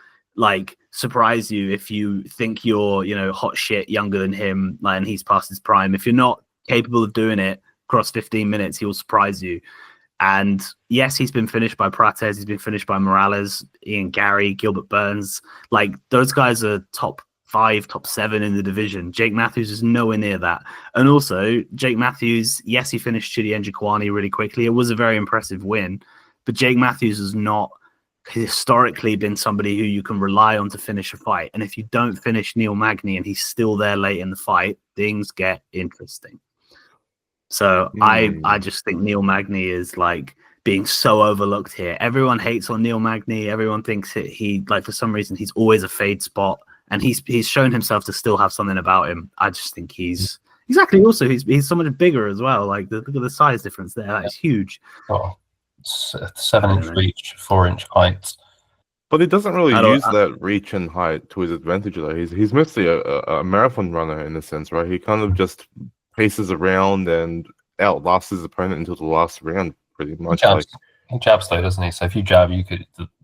surprise you if you think you're hot shit younger than him, and he's past his prime. If you're not capable of doing it across 15 minutes, he will surprise you. And yes, he's been finished by Prates, he's been finished by Morales, Ian Gary, Gilbert Burns. Those guys are top 5, top 7 in the division. Jake Matthews is nowhere near that. And also, Jake Matthews, yes, he finished Chidi Njokwani really quickly. It was a very impressive win, but Jake Matthews has not historically been somebody who you can rely on to finish a fight. And if you don't finish Neil Magny and he's still there late in the fight, things get interesting. So I just think Neil Magny is being so overlooked here. Everyone hates on Neil Magny. Everyone thinks he for some reason he's always a fade spot, and he's shown himself to still have something about him. I just think he's also he's so much bigger as well. Look at the size difference there. That's huge. Oh, 7-inch reach, 4-inch height. But he doesn't really use that reach and height to his advantage, though. He's mostly a marathon runner in a sense, right? He kind of just paces around and outlasts his opponent until the last round, pretty much. He jabs though, doesn't he? So if you jab,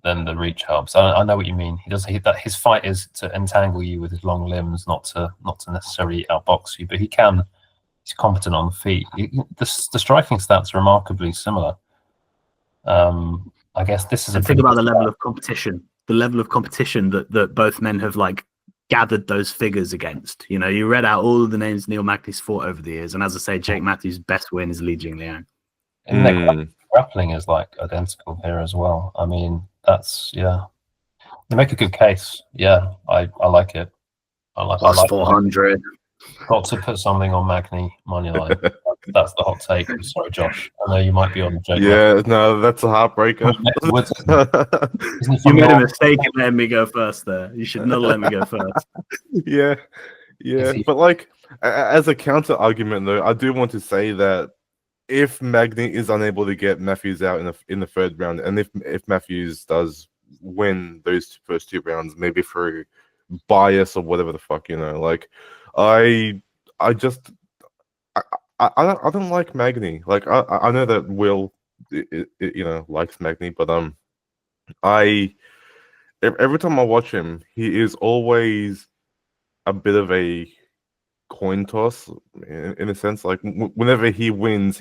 then the reach helps. I know what you mean. His fight is to entangle you with his long limbs, not to necessarily outbox you. But he's competent on the feet. The striking stats are remarkably similar. I guess this is think about the level of competition. The level of competition that both men have gathered those figures against. You read out all of the names Neil Magny's fought over the years, and as I say, Jake Matthews' best win is Li Jingliang. And their grappling is identical here as well. I mean, they make a good case. Yeah, I like it. I like 400. Got to put something on Magny moneyline. That's the hot take. I'm sorry, Josh. I know you might be on the joke. Yeah, no, that's a heartbreaker. You made a mistake in letting me go first there. You should not let me go first. Yeah. But as a counter argument, though, I do want to say that if Magny is unable to get Matthews out in the 3rd round, and if Matthews does win those first 2 rounds, maybe through bias or whatever the fuck, I don't like Magny. I know that Will, likes Magny, but every time I watch him, he is always a bit of a coin toss in a sense. Whenever he wins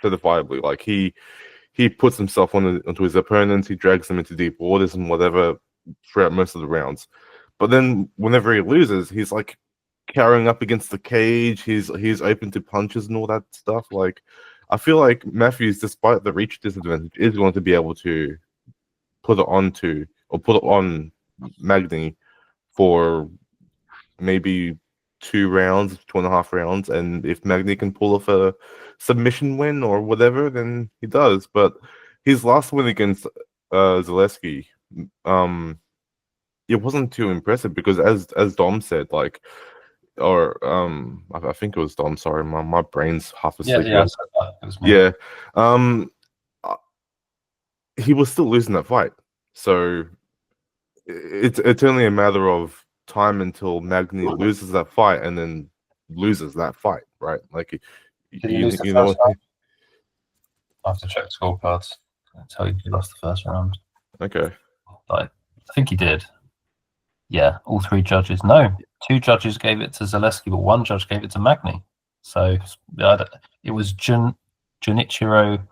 certifiably. He puts himself onto his opponents, he drags them into deep waters and whatever throughout most of the rounds. But then whenever he loses, he's carrying up against the cage. He's open to punches and all that stuff. I feel like Matthews, despite the reach disadvantage, is going to be able to put it on Magny for maybe 2 rounds, 2.5 rounds, and if Magny can pull off a submission win or whatever, then he does. But his last win against Zaleski, it wasn't too impressive because as Dom said, I think it was Dom. Sorry, my brain's half asleep. Yeah. He was still losing that fight, so it's only a matter of time until Magny loses that fight, and then loses that fight, right? Did he lose the first round? I have to check scorecards. I'll tell you if he lost the first round. Okay. I think he did. Yeah, all 3 judges. No, 2 judges gave it to Zaleski, but 1 judge gave it to Magny. So it was Junichiro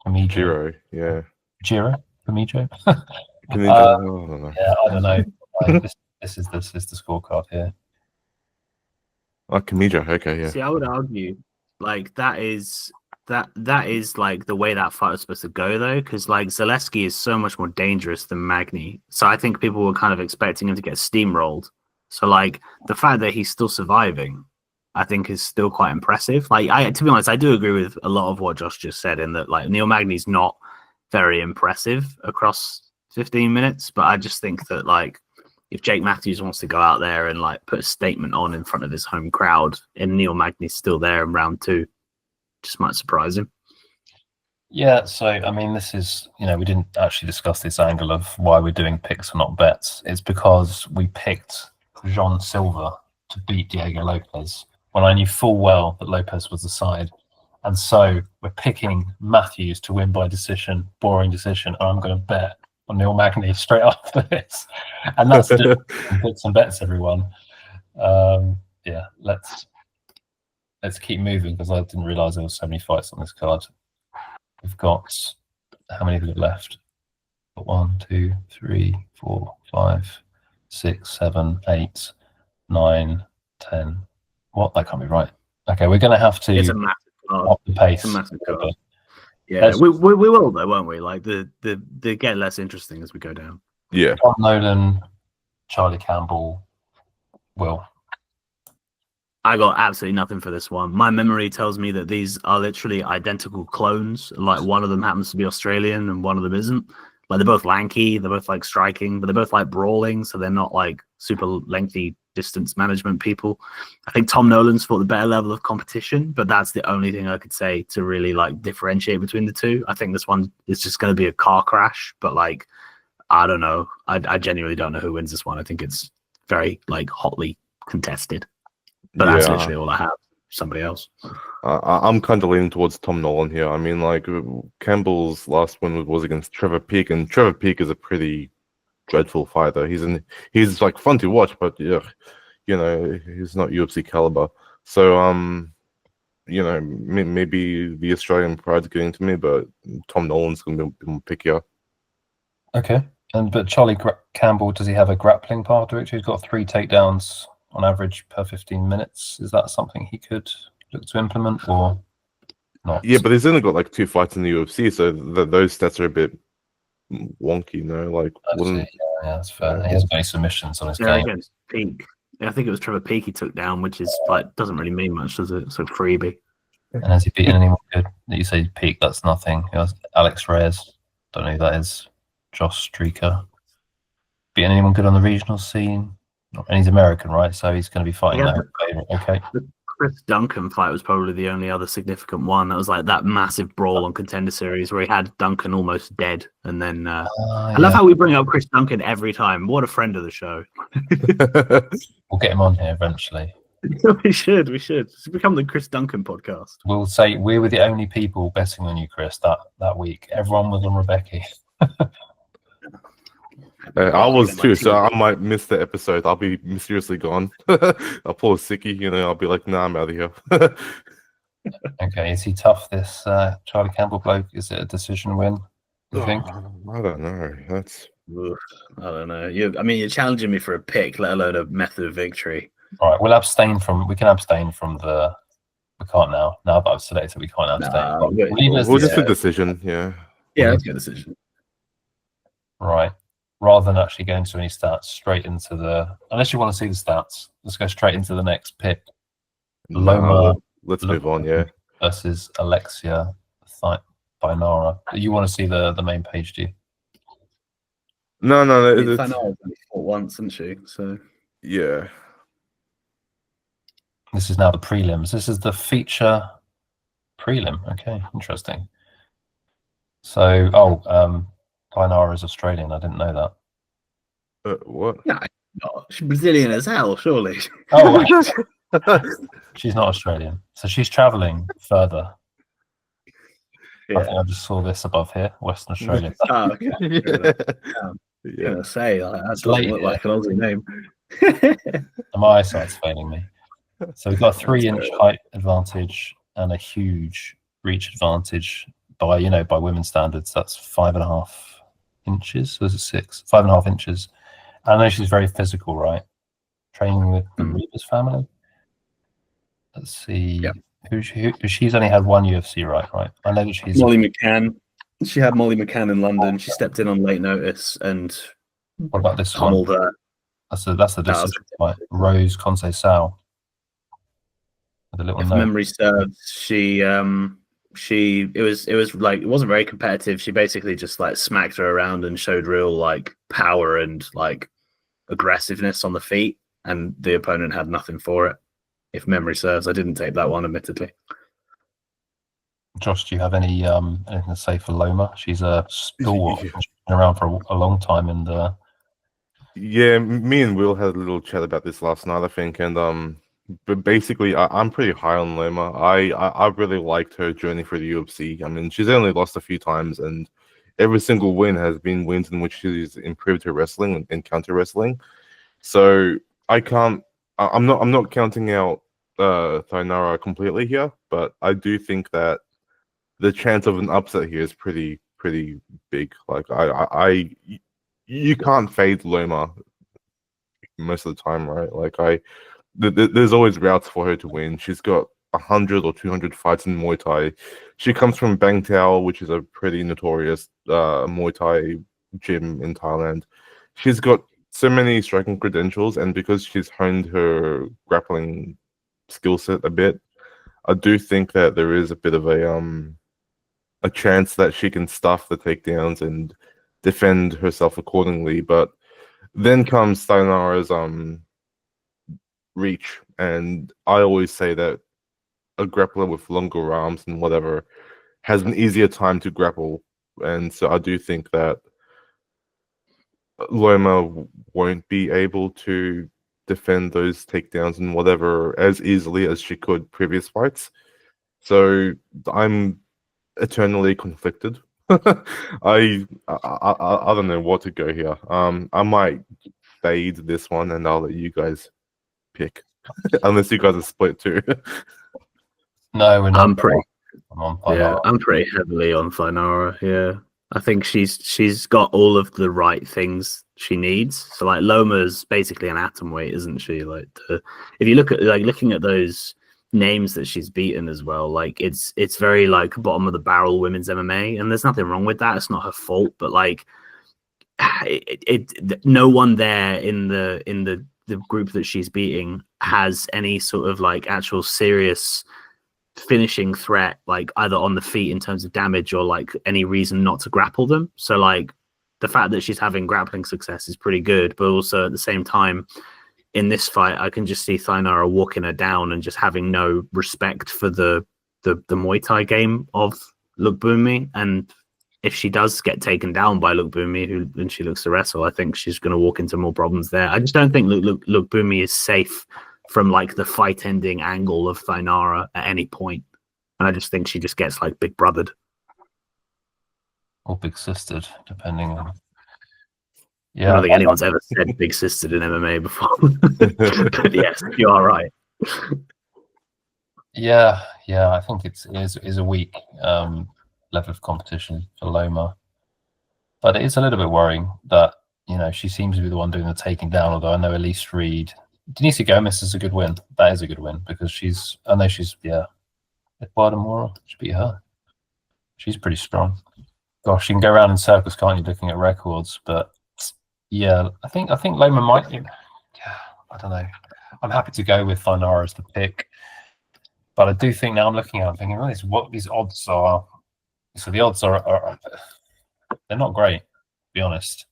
Kamijo. Jiro Kamijo. Yeah, I don't know. This is the scorecard here. Kamijo, okay, yeah. See, I would argue like that is like the way that fight was supposed to go though, because like Zaleski is so much more dangerous than Magny. So I think people were kind of expecting him to get steamrolled. So like the fact that he's still surviving, I think is still quite impressive. Like to be honest, I do agree with a lot of what Josh just said in that like Neil Magny's not very impressive across 15 minutes, but I just think that like if Jake Matthews wants to go out there and like put a statement on in front of his home crowd and Neil Magny's still there in round 2, just might surprise him. Yeah, so I mean, this is, we didn't actually discuss this angle of why we're doing picks and not bets. It's because we picked Jean Silva to beat Diego Lopez when I knew full well that Lopez was the side. And so we're picking Matthews to win by decision, boring decision, and I'm going to bet on Neil Magny straight after this. And that's it. Picks and bets, everyone. Yeah, let's keep moving because I didn't realise there were so many fights on this card. We've got, how many have we got left? 1, 2, 3, 4, 5, 6, 7, 8, 9, 10. What? That can't be right. Okay, we're going to have to It's a massive card. up the pace. It's a massive card. Yeah, we will though, won't we? Like the get less interesting as we go down. Yeah. Tom Nolan, Charlie Campbell, Will. I got absolutely nothing for this one. My memory tells me that these are literally identical clones. Like one of them happens to be Australian and one of them isn't. Like they're both lanky, they're both like striking, but they're both like brawling, so they're not like super lengthy distance management people. I think Tom Nolan's fought the better level of competition, but that's the only thing I could say to really like differentiate between the two. I think this one is just going to be a car crash, but like I don't know. I genuinely don't know who wins this one. I think it's very like hotly contested. But that's literally all I have. Somebody else. I'm kind of leaning towards Tom Nolan here. I mean, like Campbell's last win was against Trevor Peake, and Trevor Peake is a pretty dreadful fighter. He's like fun to watch, but yeah, he's not UFC caliber. So maybe the Australian pride's getting to me, but Tom Nolan's going to be more pickier. Okay, but Charlie Campbell, does he have a grappling power to it? He's got 3 takedowns on average per 15 minutes. Is that something he could look to implement or not? Yeah, but he's only got like 2 fights in the UFC, so those stats are a bit wonky, Like, yeah, that's fair. He hasn't got any submissions on his game. Against Peake. I think it was Trevor Peake he took down, which is like doesn't really mean much, does it? So freebie. And has he beaten anyone good? That you say Peake, that's nothing. Alex Reyes, don't know who that is. Josh Streaker. Beaten anyone good on the regional scene? And he's American, right? So he's going to be fighting that favorite. Okay. The Chris Duncan fight was probably the only other significant one. That was like that massive brawl on Contender Series where he had Duncan almost dead. And then I love how we bring up Chris Duncan every time. What a friend of the show. We'll get him on here eventually. We should. It's become the Chris Duncan podcast. We'll say we were the only people betting on you, Chris, that week. Everyone was on Rebecca. I was too, so I might miss the episode. I'll be mysteriously gone. I'll pull a sickie, I'll be like, nah, I'm out of here. Okay, is he tough, this Charlie Campbell bloke? Is it a decision win, you think? I don't know. I don't know. You're challenging me for a pick, let alone a method of victory. All right, we can abstain from the... We can't now. Now that I've selected, we can't abstain. We'll just do decision, yeah. Yeah, let's get a decision. Right. Rather than actually going into any stats, straight into the... Unless you want to see the stats, let's go straight into the next pick. Loma. Let's move on, yeah. Versus Alexia Thainara. You want to see the main page, do you? No. Thainara's only fought once, isn't she? So yeah. This is now the prelims. This is the feature prelim. Okay, interesting. So, Thainara is Australian. I didn't know that. What? No, not. She's Brazilian as hell, surely. Oh, she's not Australian. So she's travelling further. Yeah. I think I just saw this above here, Western Australia. Oh, okay. Yeah. Gonna say that It's doesn't late, look like an Aussie name. My eyesight's failing me. So we've got a 3-inch height advantage and a huge reach advantage by women's standards. That's 5.5 inches. So is it 6? 5.5 inches. I know she's very physical, right? Training with the Rivas family. Let's see. Yeah. She's only had one UFC, right? I know that she's Molly McCann. She had Molly McCann in London. She stepped in on late notice and What about this pummeled one? her. That's the That was decision, right? Rose Conceição. With a little if note. memory serves, it was like it wasn't very competitive. She basically just like smacked her around and showed real like power and like aggressiveness on the feet, and the opponent had nothing for it. If memory serves, I didn't take that one, admittedly. Josh, do you have anything to say for Loma? She's a stalwart. She's been around for a long time, and Yeah, me and Will had a little chat about this last night, I think, and but basically, I'm pretty high on Loma. I really liked her journey for the UFC. I mean, she's only lost a few times, and every single win has been wins in which she's improved her wrestling and counter wrestling. So I'm not counting out Thainara completely here, but I do think that the chance of an upset here is pretty big. Like you can't fade Loma most of the time, right? Like there's always routes for her to win. She's got 100 or 200 fights in Muay Thai. She comes from Bang Tao, which is a pretty notorious Muay Thai gym in Thailand. She's got so many striking credentials, and because she's honed her grappling skill set a bit, I do think that there is a bit of a chance that she can stuff the takedowns and defend herself accordingly. But then comes Thainara's reach, and I always say that a grappler with longer arms and whatever has an easier time to grapple, and so I do think that Loma won't be able to defend those takedowns and whatever as easily as she could previous fights. So I'm eternally conflicted. I don't know what to go here. I might fade this one, and I'll let you guys pick, unless you guys are split too. no, we're not. I'm pretty Thainara. I'm pretty heavily on Thainara. Yeah, I think she's got all of the right things she needs. So like Loma's basically an atom weight, isn't she? Like if you look at looking at those names that she's beaten as well, like it's very like bottom of the barrel women's MMA, and there's nothing wrong with that. It's not her fault, but like no one there in the group that she's beating has any sort of like actual serious finishing threat, like either on the feet in terms of damage or like any reason not to grapple them. So like the fact that she's having grappling success is pretty good, but also at the same time in this fight I can just see Thainara walking her down and just having no respect for the Muay Thai game of Lookboonmee. And if she does get taken down by Lookboonmee, when she looks to wrestle, I think she's going to walk into more problems there. I just don't think Lookboonmee is safe from like the fight ending angle of Thainara at any point. And I just think she just gets like big brothered. Or big sistered, depending on. I don't think anyone's ever said big sistered in MMA before. But yes, you are right. Yeah, I think it is a weak level of competition for Loma, but it is a little bit worrying that she seems to be the one doing the taking down. Although I know Elise Reed, Denise Gomez is a good win. That is a good win because she's Eduardo Mora should beat her. She's pretty strong. Gosh, you can go around in circles, can't you? Looking at records, but yeah, I think Loma might. Yeah, I don't know. I'm happy to go with Thainara as the pick. But I do think now I'm looking at it, I'm thinking, what these odds are. So the odds are they're not great, to be honest.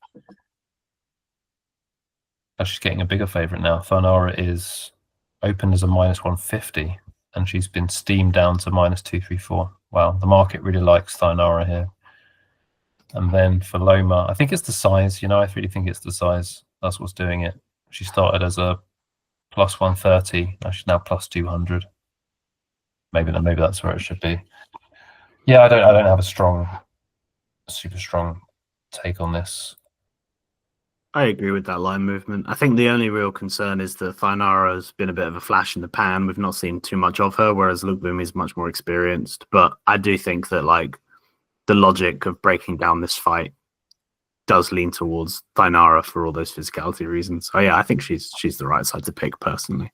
But she's getting a bigger favourite now. Thainara is open as a -150, and she's been steamed down to -234. Wow, the market really likes Thainara here. And then for Loma, I think it's the size. I really think it's the size. That's what's doing it. She started as a +130. Now she's now +200. Maybe that's where it should be. Yeah, I don't have a super strong take on this. I agree with that line movement. I think the only real concern is that Thainara has been a bit of a flash in the pan. We've not seen too much of her, whereas Lookboonmee is much more experienced. But I do think that like the logic of breaking down this fight does lean towards Thainara for all those physicality reasons. So yeah, I think she's the right side to pick personally.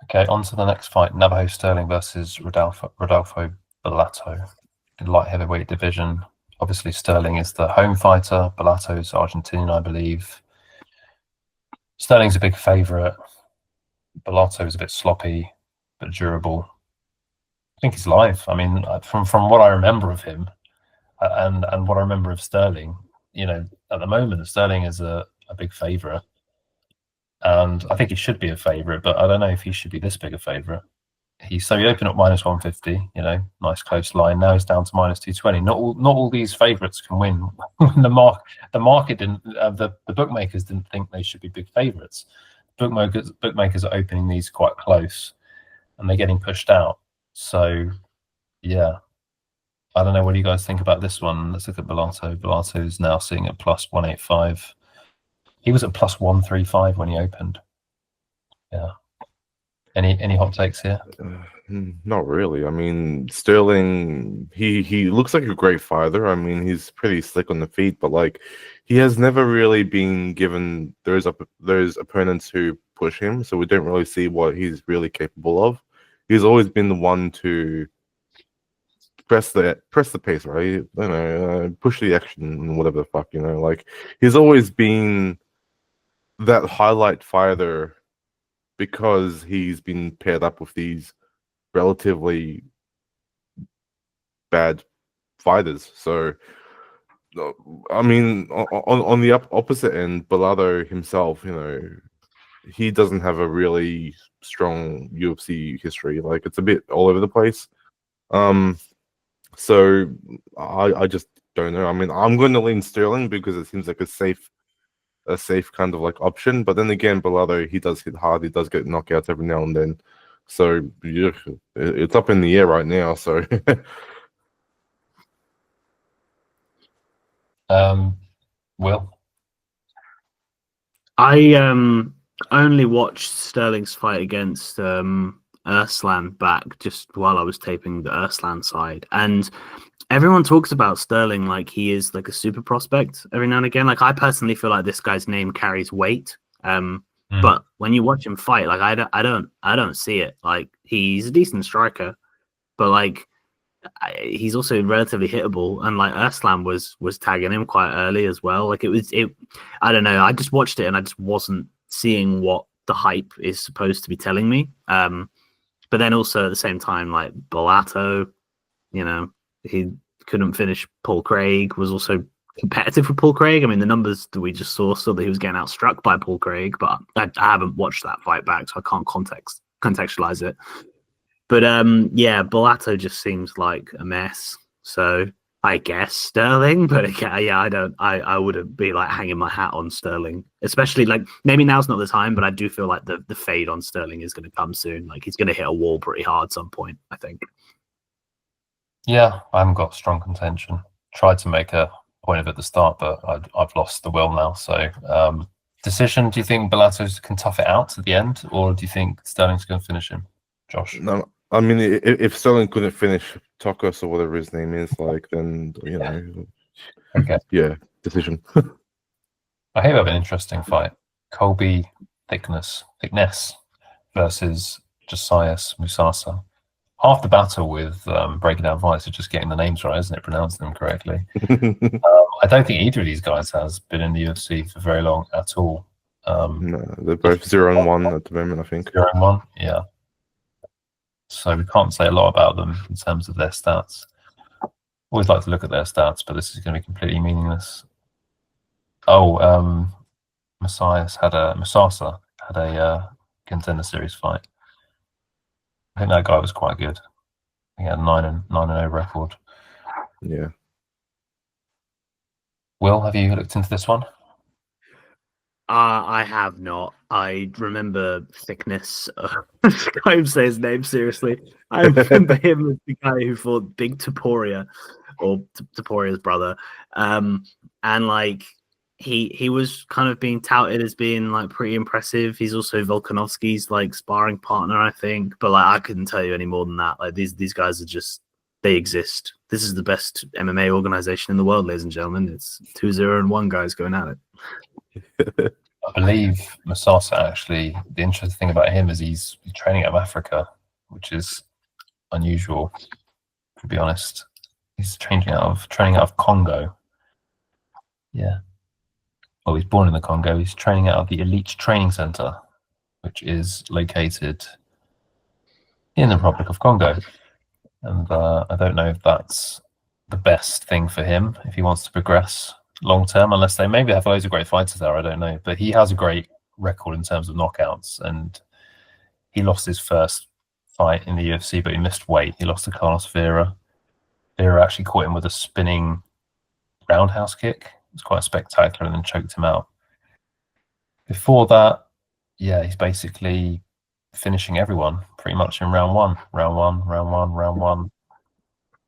Okay, on to the next fight: Navajo Stirling versus Rodolfo Bellato in light heavyweight division. Obviously, Stirling is the home fighter. Bellato's Argentinian, I believe. Sterling's a big favourite. Bellato is a bit sloppy, but durable. I think he's live. I mean, from what I remember of him, and what I remember of Stirling, you know, at the moment, Stirling is a big favourite. And I think he should be a favourite, but I don't know if he should be this big a favourite. He opened up -150, you know, nice close line. Now he's down to -220. Not all these favourites can win. the market didn't. The bookmakers didn't think they should be big favourites. Bookmakers are opening these quite close, and they're getting pushed out. So, yeah, I don't know. What do you guys think about this one? Let's look at Bellato. Bellato is now sitting at +185. He was at +135 when he opened. Yeah. Any hot takes here? Not really. I mean, Stirling, he looks like a great fighter. I mean, he's pretty slick on the feet, but like, he has never really been given those opponents who push him, so we don't really see what he's really capable of. He's always been the one to press the pace, right? You know, push the action and whatever the fuck, you know. Like, he's always been that highlight fighter because he's been paired up with these relatively bad fighters. So, I mean, on the opposite end, Bellato himself, you know, he doesn't have a really strong UFC history. Like, it's a bit all over the place. So I just don't know. I mean, I'm going to lean Stirling because it seems like a safe kind of like option. But then again, Bellato, he does hit hard. He does get knockouts every now and then. So yeah, it's up in the air right now. So Will? I only watched Sterling's fight against Erslan back just while I was taping the Erslan side, and everyone talks about Stirling like he is like a super prospect every now and again. Like, I personally feel like this guy's name carries weight. But when you watch him fight, like, I don't see it. Like, he's a decent striker, but like, he's also relatively hittable, and like Aslan was tagging him quite early as well. Like, I don't know. I just watched it and I just wasn't seeing what the hype is supposed to be telling me. But then also at the same time, like, Bellato, you know, he couldn't finish Paul Craig, was also competitive for Paul Craig. I mean, the numbers that we just saw that he was getting outstruck by Paul Craig, but I haven't watched that fight back, so I can't contextualize it. But yeah, Bellato just seems like a mess. So I guess Stirling, but yeah, I wouldn't be like hanging my hat on Stirling, especially like, maybe now's not the time, but I do feel like the fade on Stirling is going to come soon. Like, he's going to hit a wall pretty hard some point, I think. Yeah, I haven't got strong contention. Tried to make a point of it at the start, but I've lost the will now. So, decision, do you think Bellato can tough it out to the end, or do you think Sterling's going to finish him? Josh? no, I mean, if Stirling couldn't finish Tokos or whatever his name is, like, then, you know, Okay. Yeah, decision. I hear we have an interesting fight. Colby Thicknesse versus Josias Musasa. Half the battle with breaking down fights is just getting the names right, isn't it? Pronouncing them correctly. I don't think either of these guys has been in the UFC for very long at all. No, they're both 0-1 at the moment, I think. 0-1, yeah. So we can't say a lot about them in terms of their stats. Always like to look at their stats, but this is going to be completely meaningless. Oh, Musasa had a contender series fight. I think that guy was quite good. He had 9-0 record. Yeah. Will, have you looked into this one? I have not. I remember Thickness. I can't even say his name seriously. I remember him as the guy who fought Big Taporia, or Taporia's brother. And like, he was kind of being touted as being like pretty impressive. He's also Volkanovski's like sparring partner, I think. But like, I couldn't tell you any more than that. Like, these guys are just, they exist. This is the best MMA organization in the world, ladies and gentlemen. It's 2-0-1 guys going at it. I believe Musasa actually, the interesting thing about him is he's training out of Africa, which is unusual, to be honest. He's training out of Congo. Yeah. Well, he's born in the Congo. He's training out of the Elite Training Center, which is located in the Republic of Congo. And I don't know if that's the best thing for him if he wants to progress long term, unless they maybe have loads of great fighters there. I don't know. But he has a great record in terms of knockouts. And he lost his first fight in the UFC, but he missed weight. He lost to Carlos Vera. Vera actually caught him with a spinning roundhouse kick. It was quite spectacular and then choked him out. Before that, yeah, he's basically finishing everyone pretty much in round one.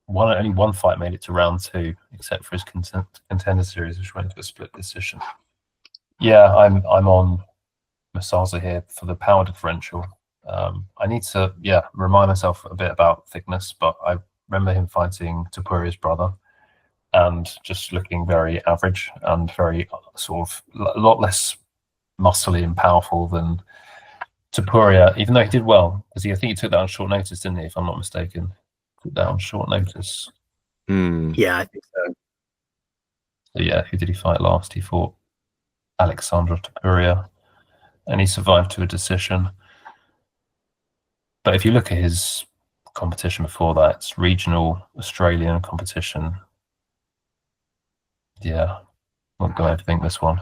Only one fight made it to round two, except for his contender series, which went to a split decision. Yeah, I'm on Musasa here for the power differential. I need to remind myself a bit about Thicknesse, but I remember him fighting Topuria's brother and just looking very average and very sort of a lot less muscly and powerful than Topuria, even though he did well, because I think he took that on short notice, didn't he, if I'm not mistaken? Took that on short notice. Yeah, I think so. So yeah, who did he fight last? He fought Alexandra Topuria, and he survived to a decision. But if you look at his competition before that, it's regional Australian competition. Yeah, not going to overthink this one.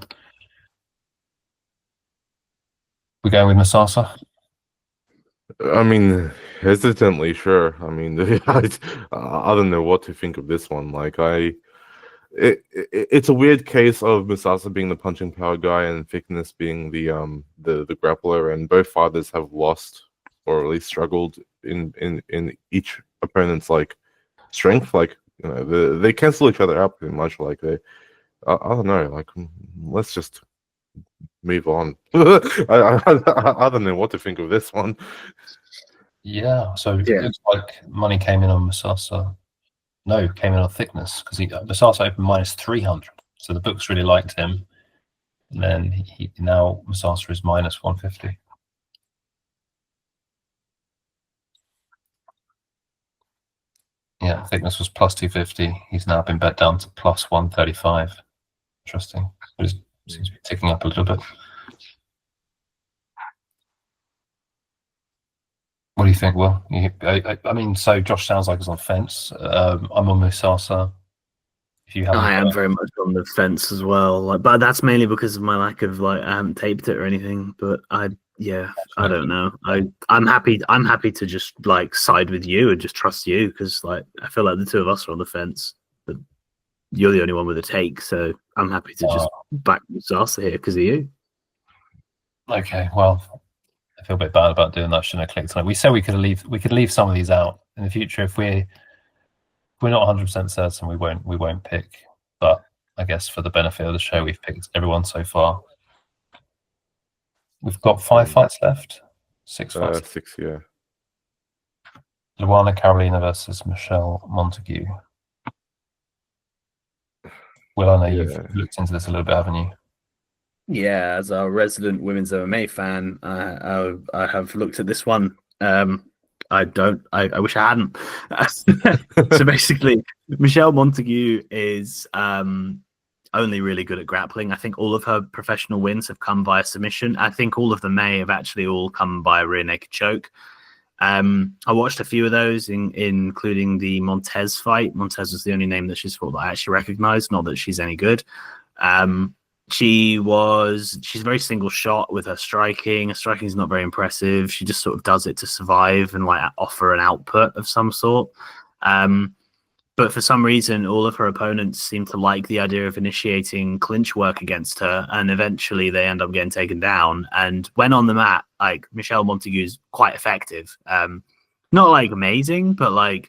We're going with Musasa? I mean, hesitantly, sure. I mean, I don't know what to think of this one. Like, it's a weird case of Musasa being the punching power guy and Thicknesse being the grappler, and both fighters have lost or at least struggled in each opponent's like strength. Like, you know, they cancel each other out pretty much. Like I don't know. Like, let's just move on. I don't know what to think of this one. Yeah, so it looks like money came in on Musasa. No, came in on Thicknesse, because Musasa opened minus 300. So the books really liked him. And then now Musasa is minus 150. Yeah, Thicknesse was plus 250. He's now been bet down to plus 135. Interesting. It seems to be ticking up a little bit. What do you think, Will? I mean, so Josh sounds like he's on the fence. I'm on Musasa. If you I am very much on the fence as well. Like, but that's mainly because of my lack of I haven't taped it or anything. But I don't know. I'm happy to just side with you and just trust you, because I feel like the two of us are on the fence, but you're the only one with a take. So I'm happy to just back Musasa here because of you. Okay, well, I feel a bit bad about doing that. Shouldn't have clicked on it. We said we could leave some of these out in the future if we're not 100% certain. We won't pick. But I guess for the benefit of the show, we've picked everyone so far. We've got 5 fights left. 6 fights. 6, yeah. Luana Carolina versus Michelle Montague. Will, I know you've looked into this a little bit, haven't you? Yeah, as a resident women's MMA fan, I have looked at this one. I wish I hadn't. So basically, Michelle Montague is only really good at grappling. I think all of her professional wins have come via submission. I think all of them may have actually all come by a rear naked choke. I watched a few of those, including the Montez fight. Montez was the only name that she's fought that I actually recognized. Not that she's any good. She's very single shot with her striking. Her striking is not very impressive. She just sort of does it to survive and offer an output of some sort. But for some reason, all of her opponents seem to like the idea of initiating clinch work against her, and eventually they end up getting taken down. And when on the mat, Michelle Montague is quite effective. Not amazing, but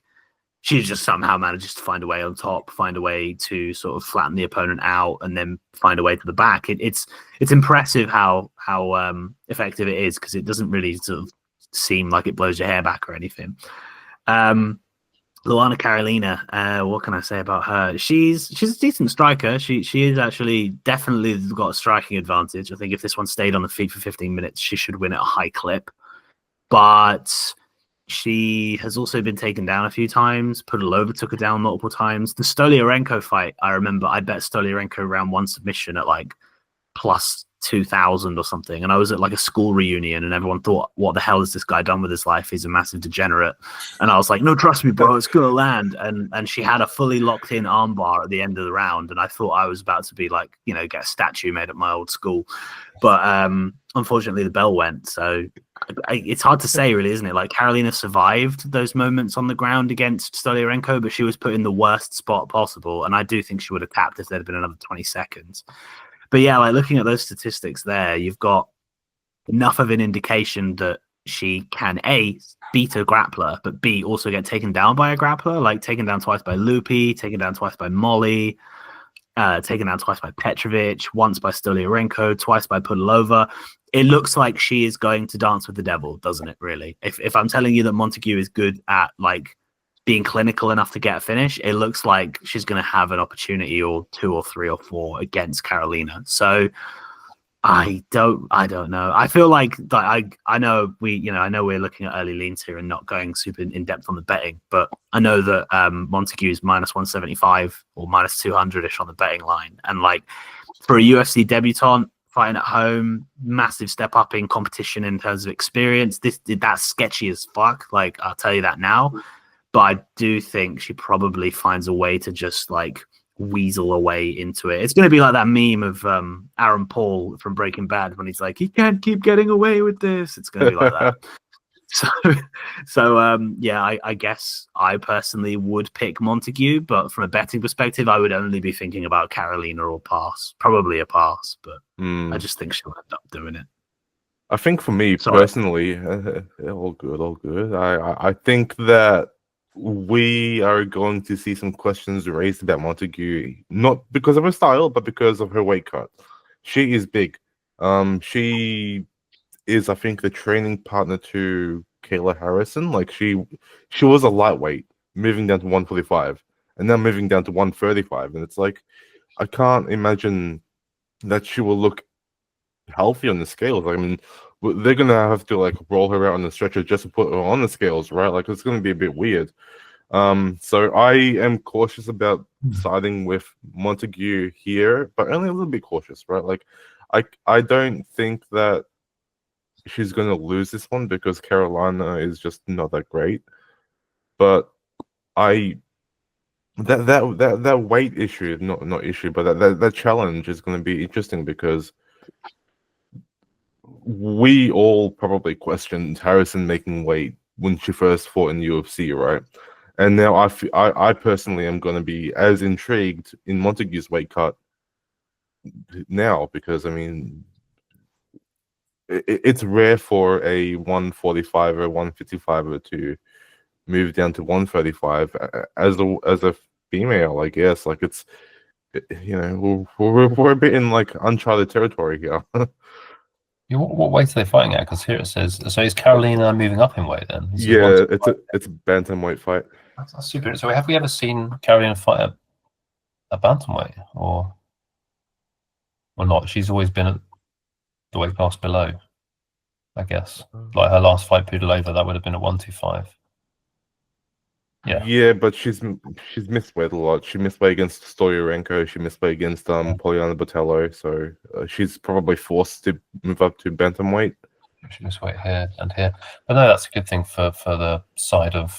she just somehow manages to find a way on top, find a way to sort of flatten the opponent out, and then find a way to the back. It's impressive how effective it is, because it doesn't really sort of seem like it blows your hair back or anything. Luana Carolina, what can I say about her? She's a decent striker. She is actually definitely got a striking advantage. I think if this one stayed on the feet for 15 minutes, she should win at a high clip. But she has also been taken down a few times. Pudilova took her down multiple times. The Stoliarenko fight, I remember I bet Stoliarenko round one submission at like plus 2,000 or something. And I was at like a school reunion and everyone thought, what the hell has this guy done with his life? He's a massive degenerate. And I was like, no, trust me, bro, it's going to land. And she had a fully locked in armbar at the end of the round. And I thought I was about to be like, you know, get a statue made at my old school. But unfortunately the bell went. So it's hard to say really, isn't it? Like Carolina survived those moments on the ground against Stoliarenko, but she was put in the worst spot possible. And I do think she would have tapped if there'd been another 20 seconds. But yeah, like looking at those statistics there, you've got enough of an indication that she can A, beat a grappler, but B, also get taken down by a grappler, like taken down twice by Louie, taken down twice by Molly, taken down twice by Petrovic, once by Stoliarenko, twice by Pudilova. It looks like she is going to dance with the devil, doesn't it, really? If I'm telling you that Montague is good at like being clinical enough to get a finish, it looks like she's going to have an opportunity or 2 or 3 or 4 against Carolina. So I don't know. I feel like I know we're looking at early leans here and not going super in depth on the betting, but I know that Montague is minus 175 or minus 200-ish on the betting line. And like for a UFC debutant fighting at home, massive step up in competition in terms of experience. That's sketchy as fuck. Like I'll tell you that now. But I do think she probably finds a way to just like weasel away into it. It's going to be like that meme of Aaron Paul from Breaking Bad when he's like, he can't keep getting away with this. It's going to be like that. So yeah, I guess I personally would pick Montague, but from a betting perspective, I would only be thinking about Carolina or pass, probably a pass, but I just think she'll end up doing it. I think for me personally, all good. I think that we are going to see some questions raised about Montague, not because of her style, but because of her weight cut. She is big. She is, I think, the training partner to Kayla Harrison. Like she was a lightweight, moving down to 145, and now moving down to 135. And it's like, I can't imagine that she will look healthy on the scales. I mean, they're gonna have to like roll her out on the stretcher just to put her on the scales, right? Like it's gonna be a bit weird. So I am cautious about siding with Montague here, but only a little bit cautious, right? Like I don't think that she's gonna lose this one because Carolina is just not that great. But that weight issue, not issue, but that challenge is gonna be interesting because we all probably questioned Harrison making weight when she first fought in the UFC, right? And now I personally am going to be as intrigued in Montague's weight cut now because, I mean, it's rare for a 145 or 155 to move down to 135 as a female, I guess. Like it's, you know, we're a bit in like uncharted territory here. What weight are they fighting at? Because here it says, so is Carolina moving up in weight then? Yeah, it's a bantamweight fight. That's super. So have we ever seen Carolina fight a bantamweight or not? She's always been at the weight class below, I guess. Like her last fight, Pudilova, that would have been at 125. Yeah, but she's missed weight a lot. She missed weight against Stoliarenko. She missed weight against Poliana Botello. So she's probably forced to move up to bantamweight. She missed weight here and here. But no, that's a good thing for the side of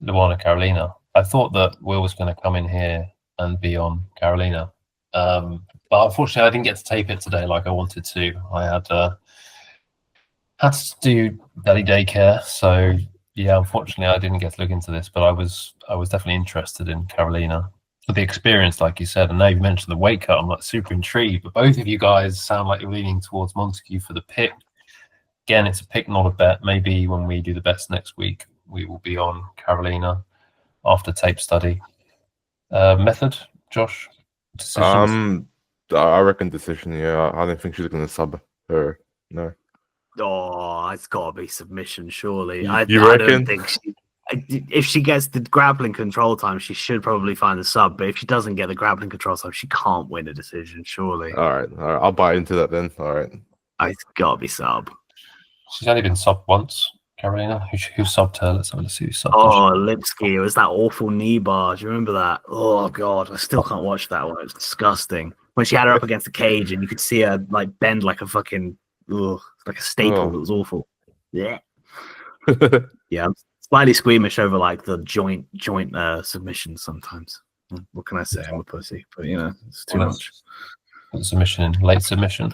Luana Carolina. I thought that Will was going to come in here and be on Carolina. But unfortunately, I didn't get to tape it today like I wanted to. I had to do daddy daycare, so yeah, unfortunately, I didn't get to look into this, but I was definitely interested in Carolina for the experience, like you said. And now you've mentioned the weight cut, I'm like super intrigued. But both of you guys sound like you're leaning towards Montague for the pick. Again, it's a pick, not a bet. Maybe when we do the bets next week, we will be on Carolina after tape study. Method, Josh? Decisions? I reckon decision. Yeah, I don't think she's going to sub her. No. Oh, it's got to be submission, surely. You I reckon? don't think she. if she gets the grappling control time, she should probably find the sub. But if she doesn't get the grappling control time, she can't win a decision. Surely, All right. I'll buy into that then. All right. it's gotta be sub. She's only been subbed once. Carolina, who subbed her? Let's see who subbed Oh, her. Lipsky, it was that awful knee bar. Do you remember that? Oh god, I still can't watch that one. It's disgusting. When she had her up against the cage and you could see her like bend like a fucking like a staple. Oh. It was awful. Yeah. Yeah, I'm slightly squeamish over like the joint submissions sometimes. What can I say? I'm a pussy, but you know, it's too much. Submission in late submission.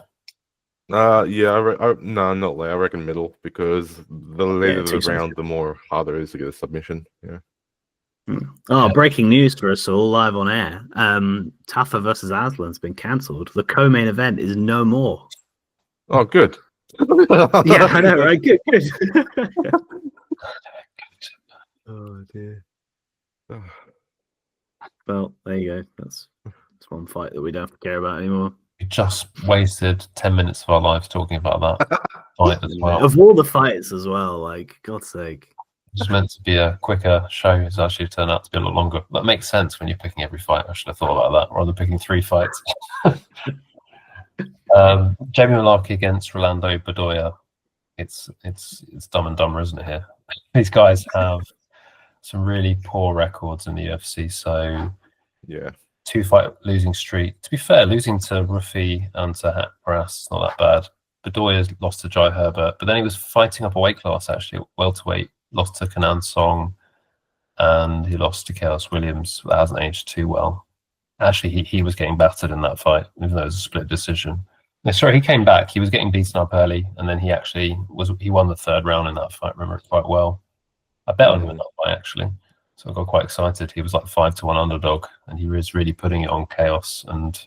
Yeah, no, not late. I reckon middle, because the later the too round, the more harder it is to get a submission. Yeah. Oh, breaking news for us all live on air. Tafa versus Aslan's been cancelled. The co-main event is no more. Oh, good. Yeah, I know, right? Good. Oh dear. Oh. Well, there you go. That's one fight that we don't have to care about anymore. We just wasted 10 minutes of our lives talking about that fight as well. Of all the fights as well, like, God's sake. It was meant to be a quicker show. It's actually turned out to be a lot longer. That makes sense when you're picking every fight. I should have thought about that rather than picking 3 fights. Jamie Mullarkey against Rolando Bedoya. It's dumb and dumber, isn't it? Here, these guys have some really poor records in the UFC. So Yeah. 2-fight losing streak. To be fair, losing to Rufi and to Taveras is not that bad. Bedoya lost to Jai Herbert, but then he was fighting up a weight class actually, welterweight. Lost to Kanan Song, and he lost to Chaos Williams. That hasn't aged too well. Actually, he was getting battered in that fight, even though it was a split decision. No, sorry, he came back. He was getting beaten up early, and then he won the 3rd round in that fight. I remember it quite well. I bet on him in that fight actually, so I got quite excited. He was like 5-1 underdog, and he was really putting it on Chaos. And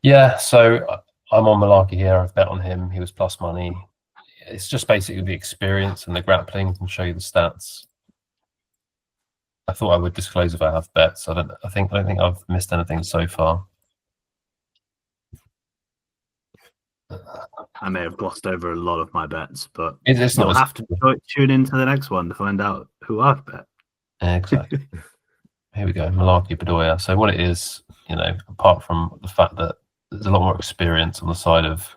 yeah, so I'm on Mullarkey here. I've bet on him. He was plus money. It's just basically the experience and the grappling can show you the stats. I thought I would disclose if I have bets. I don't think I've missed anything so far. I may have glossed over a lot of my bets, but It's you'll not have to tune into the next one to find out who I've bet. exactly. Here we go, Mullarkey Bedoya. So what it is, apart from the fact that there's a lot more experience on the side of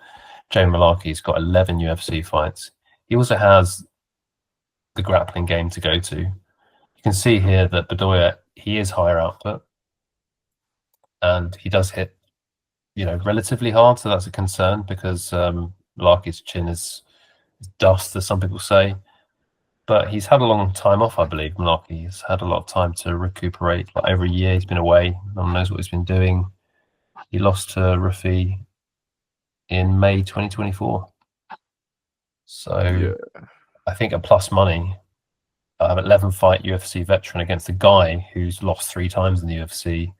Jamie Mullarkey, he's got 11 UFC fights. He also has the grappling game to go to. You can see here that Bedoya, he is higher output, and he does hit, relatively hard. So that's a concern because Mullarkey's chin is dust, as some people say. But he's had a long time off, I believe. Mullarkey has had a lot of time to recuperate. Like every year he's been away. No one knows what he's been doing. He lost to Rufi in May 2024. So yeah. I think at plus money, 11-fight UFC veteran against a guy who's lost 3 times in the UFC,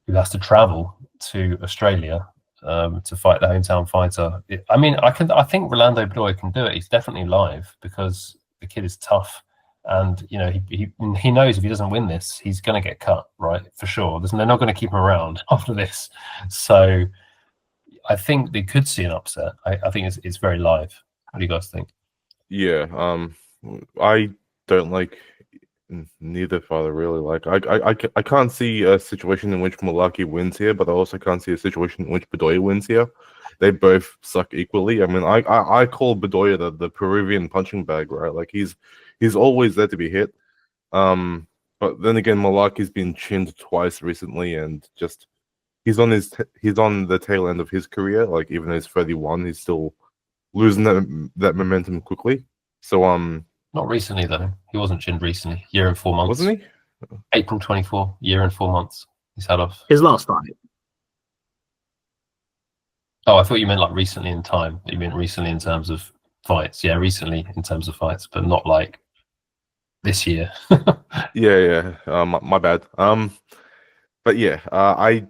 who has to travel to Australia to fight the hometown fighter. I think Rolando Bedoya can do it. He's definitely live because the kid is tough, and he knows if he doesn't win this, he's going to get cut, right? For sure. They're not going to keep him around after this. So I think they could see an upset. I think it's very live. What do you guys think? Yeah, I don't like neither father really. Like I can't see a situation in which Mullarkey wins here, but I also can't see a situation in which Bedoya wins here. They both suck equally. I mean, I call Bedoya the Peruvian punching bag, right? Like he's always there to be hit. But then again, Mullarkey's been chinned twice recently, and just he's on the tail end of his career. Like even though he's 31, he's still losing that momentum quickly. So not recently though. He wasn't chinned recently. Year and 4 months. Wasn't he? April 24. Year and 4 months. He's had off. His last fight. Oh, I thought you meant like recently in time. You meant recently in terms of fights. Yeah, recently in terms of fights, but not like this year. Yeah. My bad. But yeah, I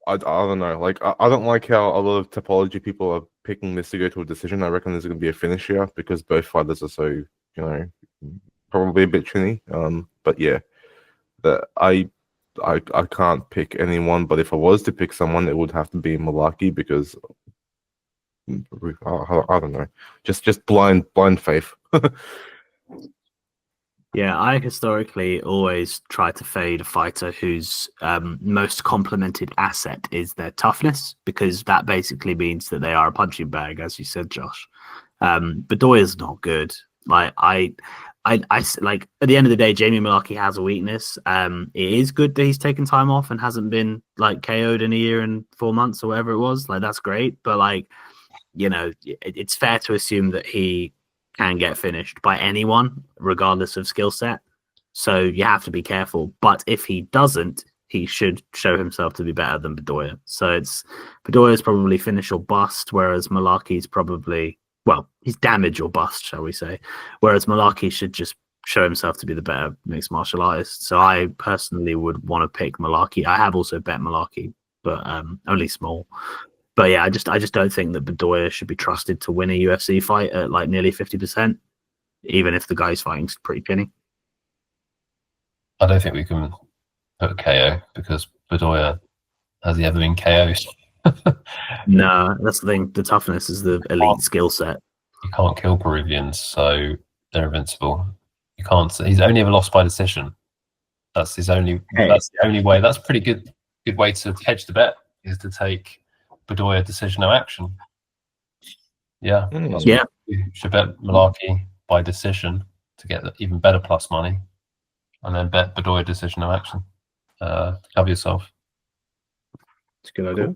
don't know. Like I don't like how a lot of topology people are picking this to go to a decision. I reckon there's going to be a finish here because both fighters are so probably a bit chinny. But yeah, I can't pick anyone. But if I was to pick someone, it would have to be Mullarkey because I don't know, just blind faith. Yeah, I historically always try to fade a fighter whose most complemented asset is their toughness, because that basically means that they are a punching bag, as you said, Josh. Bedoya's not good. Like like at the end of the day, Jamie Mullarkey has a weakness. It is good that he's taken time off and hasn't been like KO'd in a year and 4 months or whatever it was. Like that's great, but like it's fair to assume that he can get finished by anyone, regardless of skill set. So you have to be careful. But if he doesn't, he should show himself to be better than Bedoya. So Bedoya's probably finish or bust, whereas Mullarkey's probably, well, he's damage or bust, shall we say. Whereas Mullarkey should just show himself to be the better mixed martial artist. So I personally would want to pick Mullarkey. I have also bet Mullarkey, but only small. But yeah, I just don't think that Bedoya should be trusted to win a UFC fight at like nearly 50%, even if the guy's fighting's pretty penny. I don't think we can put KO because Bedoya has he ever been KO'd? No, that's the thing. The toughness is the elite skill set. You can't kill Peruvians, so they're invincible. You can't. He's only ever lost by decision. That's his only. Hey. That's the only way. That's a pretty good way to hedge the bet, is to take Bedoya decision no action. Yeah, Yeah. You should bet Mullarkey by decision to get even better plus money, and then bet Bedoya decision no action. Cover yourself. It's a good idea.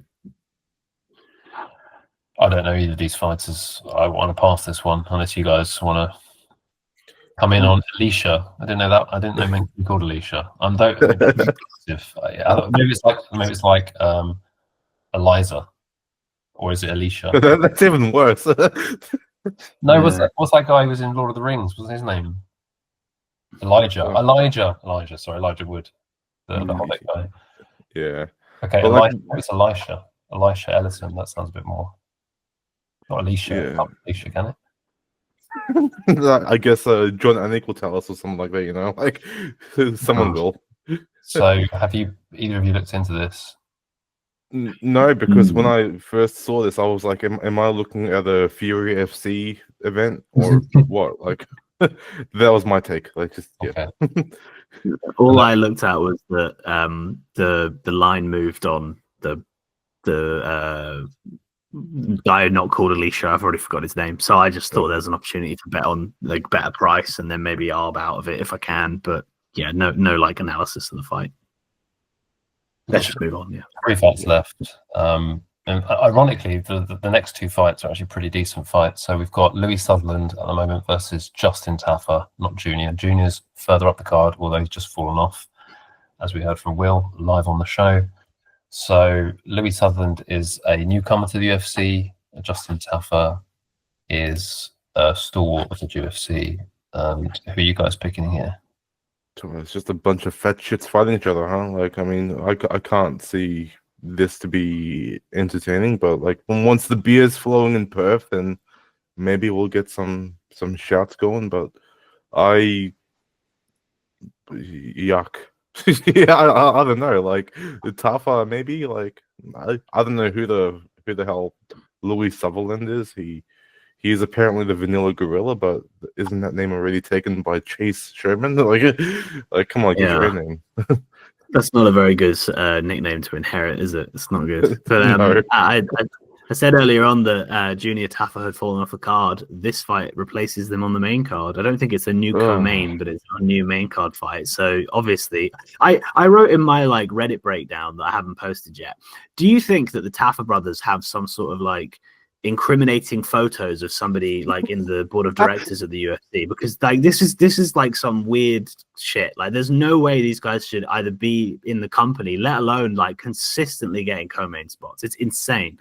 I don't know either of these fighters. I want to pass this one unless you guys want to come in on Alicia. I didn't know that. I didn't know men could be called Alicia. Maybe it's like Eliza, or is it Alicia? That's even worse. No, what's that guy who was in Lord of the Rings? What's his name? Elijah. Sorry, Elijah Wood, the Hobbit guy. Yeah. Okay, it's Elisha. Elisha Ellison. That sounds a bit more. Not Alicia. Yeah. Not Alicia, can it? I guess John Anik will tell us or something like that, like someone will. So have either of you looked into this? No, because when I first saw this, I was like, am I looking at a Fury FC event or what? Like, that was my take. Like, just, yeah. Okay. All I looked at was that the line moved on the guy not called Alicia. I've already forgot his name, so I just thought there's an opportunity to bet on like better price, and then maybe arb out of it if I can. But yeah, no like analysis of the fight. Let's just move on. Yeah, 3 fights left. And ironically, the next 2 fights are actually pretty decent fights. So we've got Louie Sutherland at the moment versus Justin Tafa, not Junior. Junior's further up the card, although he's just fallen off, as we heard from Will live on the show. So Louie Sutherland is a newcomer to the UFC. Justin Tafa is a stalwart of the UFC. Who are you guys picking here? It's just a bunch of fat shits fighting each other, huh? Like, I mean, I can't see this to be entertaining, but like once the beer's flowing in Perth, then maybe we'll get some shots going. But yuck. Yeah, I don't know. Like the Tafa, maybe. Like I don't know who the hell Louie Sutherland is. He's apparently the vanilla gorilla, but isn't that name already taken by Chase Sherman? Like come on, get your name. That's not a very good nickname to inherit, is it? It's not good. But No. I said earlier on that Junior Tafa had fallen off the card. This fight replaces them on the main card. I don't think it's a new co-main, but it's a new main card fight. So obviously, I wrote in my like Reddit breakdown that I haven't posted yet. Do you think that the Tafa brothers have some sort of like incriminating photos of somebody like in the board of directors of the UFC? Because like this is like some weird shit. Like there's no way these guys should either be in the company, let alone like consistently getting co-main spots. It's insane.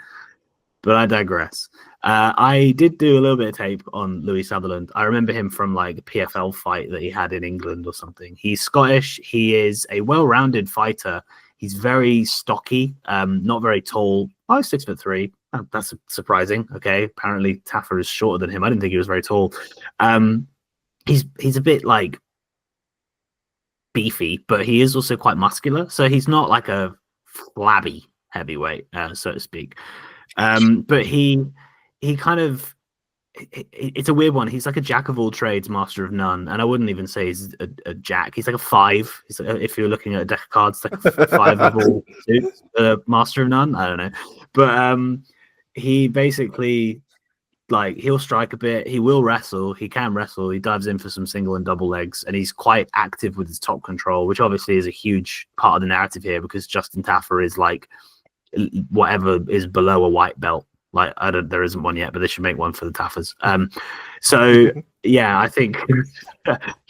But I digress. I did do a little bit of tape on Louie Sutherland. I remember him from like a PFL fight that he had in England or something. He's Scottish. He is a well-rounded fighter. He's very stocky, not very tall. Oh, 6'3". Oh, that's surprising. Okay, apparently Tafa is shorter than him. I didn't think he was very tall. He's a bit like beefy, but he is also quite muscular. So he's not like a flabby heavyweight, so to speak. But he kind of it's a weird one. He's like a jack of all trades, master of none, and I wouldn't even say he's a jack. He's like a 5. He's like, if you're looking at a deck of cards, like a 5 of all suits, master of none. I don't know, but he basically like he'll strike a bit. He will wrestle. He can wrestle. He dives in for some single and double legs, and he's quite active with his top control, which obviously is a huge part of the narrative here because Justin Tafa is like whatever is below a white belt. Like there isn't one yet, but they should make one for the Tafas. So yeah, I think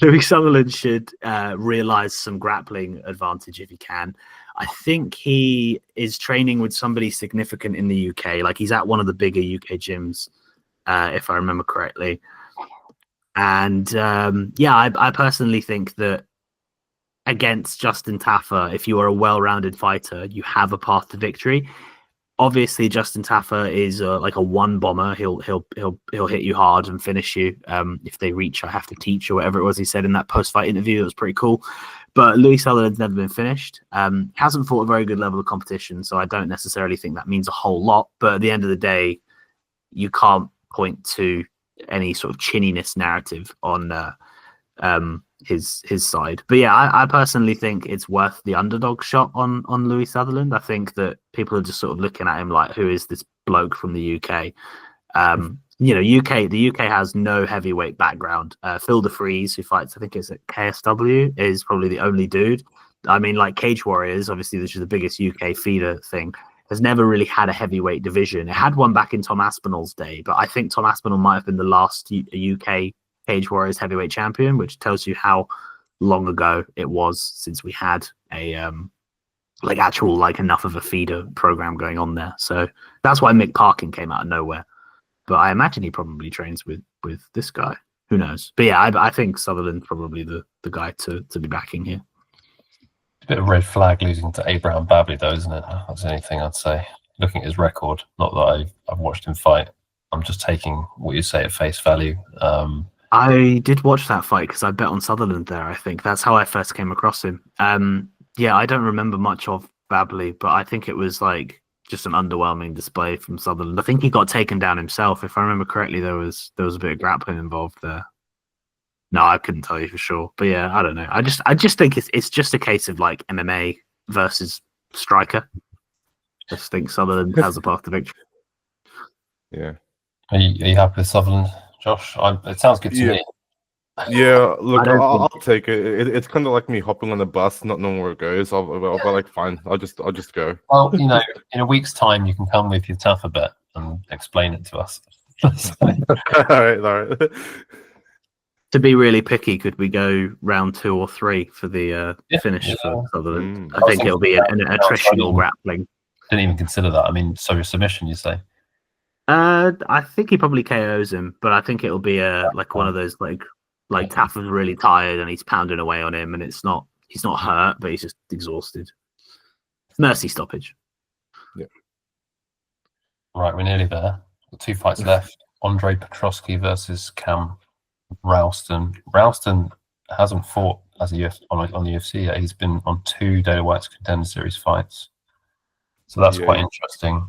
Louis Sutherland should realize some grappling advantage if he can. I think he is training with somebody significant in the UK. Like he's at one of the bigger UK gyms, if I remember correctly. And yeah, I personally think that against Justin Tafa, if you are a well-rounded fighter, you have a path to victory. Obviously, Justin Tafa is like a one bomber. He'll hit you hard and finish you. If they reach, I have to teach, or whatever it was he said in that post-fight interview. It was pretty cool. But Louis Sutherland's never been finished. Hasn't fought a very good level of competition, so I don't necessarily think that means a whole lot. But at the end of the day, you can't point to any sort of chinniness narrative on his side. But yeah, I personally think it's worth the underdog shot on Louis Sutherland. I think that people are just sort of looking at him like, who is this bloke from the UK? You know, the UK has no heavyweight background. Phil DeFries, who fights, I think it's at KSW, is probably the only dude. I mean, like Cage Warriors, obviously, which is the biggest UK feeder thing, has never really had a heavyweight division. It had one back in Tom Aspinall's day, but I think Tom Aspinall might have been the last UK Cage Warriors heavyweight champion, which tells you how long ago it was since we had a like actual like enough of a feeder program going on there. So that's why Mick Parkin came out of nowhere. But I imagine he probably trains with this guy. Who knows? But yeah, I think Sutherland's probably the guy to be backing here. A bit of red flag losing to Abraham Babley, though, isn't it? That's the only thing I'd say. Looking at his record, not that I've watched him fight. I'm just taking what you say at face value. I did watch that fight because I bet on Sutherland there. I think that's how I first came across him. Yeah, I don't remember much of Babley, but I think it was like just an underwhelming display from Sutherland. I think he got taken down himself. If I remember correctly, there was a bit of grappling involved there. No, I couldn't tell you for sure. But yeah, I don't know. I just think it's just a case of like MMA versus striker. I just think Sutherland has a path to victory. Yeah. Are you happy with Sutherland, Josh? It sounds good to me. Yeah, look, I'll take it. It's kind of like me hopping on the bus, not knowing where it goes. I'll be like, fine, I'll just go. Well, you know, in a week's time, you can come with your Tafa bet and explain it to us. all right. To be really picky, could we go round 2 or 3 for the finish for Sutherland? I think it'll be an attritional grappling. Didn't even consider that. I mean, so submission, you say? I think he probably KOs him, but I think it'll be like one of those like Tafa's really tired and he's pounding away on him, and he's not hurt, but he's just exhausted. Mercy stoppage. Yeah. Right, we're nearly there. Got 2 fights left. Andre Petrosky versus Cam Ralston. Ralston hasn't fought as a on the UFC yet. He's been on 2 Dana White's Contender Series fights, so that's quite interesting.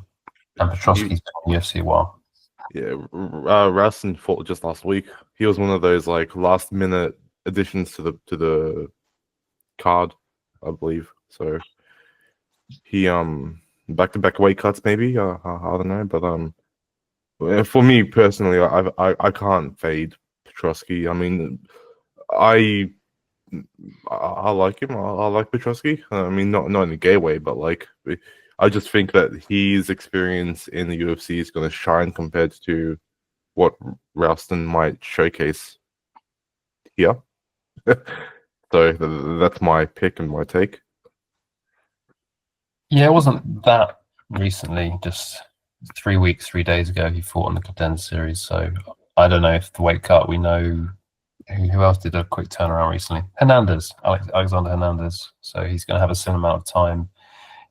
And Petrosky's been on the UFC a while. Yeah, Ralston fought just last week. He was one of those like last minute additions to the card, I believe. So he back-to-back weight cuts maybe. I don't know, but for me personally, I can't fade Petrosky. I mean, I like him. I like Petrosky. I mean, not in a gay way, but like I just think that his experience in the UFC is going to shine compared to what Ralston might showcase here. So that's my pick and my take. Yeah, it wasn't that recently. Just 3 weeks, 3 days ago, he fought on the Contender Series. So I don't know if the weight cut. We know who else did a quick turnaround recently. Alexander Hernandez. So he's going to have a similar amount of time.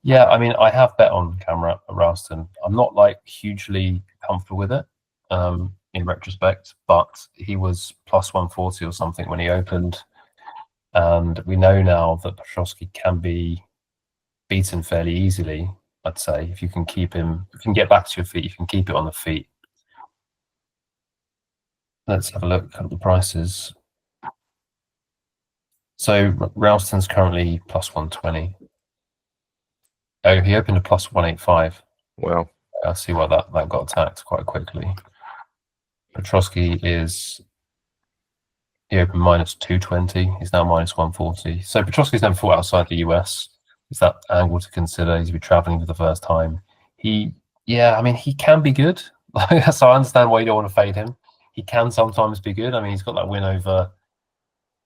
Yeah, I mean, I have bet on Cam Ralston. I'm not like hugely comfortable with it in retrospect, but he was plus 140 or something when he opened. And we know now that Petrosky can be beaten fairly easily, I'd say. If you can keep him, if you can get back to your feet, you can keep it on the feet. let's have a look at the prices. So Ralston's currently plus 120. Oh, he opened a plus 185. Wow. I see why that got attacked quite quickly. Petrosky he opened minus 220. He's now minus 140. So Petrosky's never fought outside the US. Is that angle to consider? He's been traveling for the first time. He can be good. So I understand why you don't want to fade him. He can sometimes be good. I mean, he's got that win over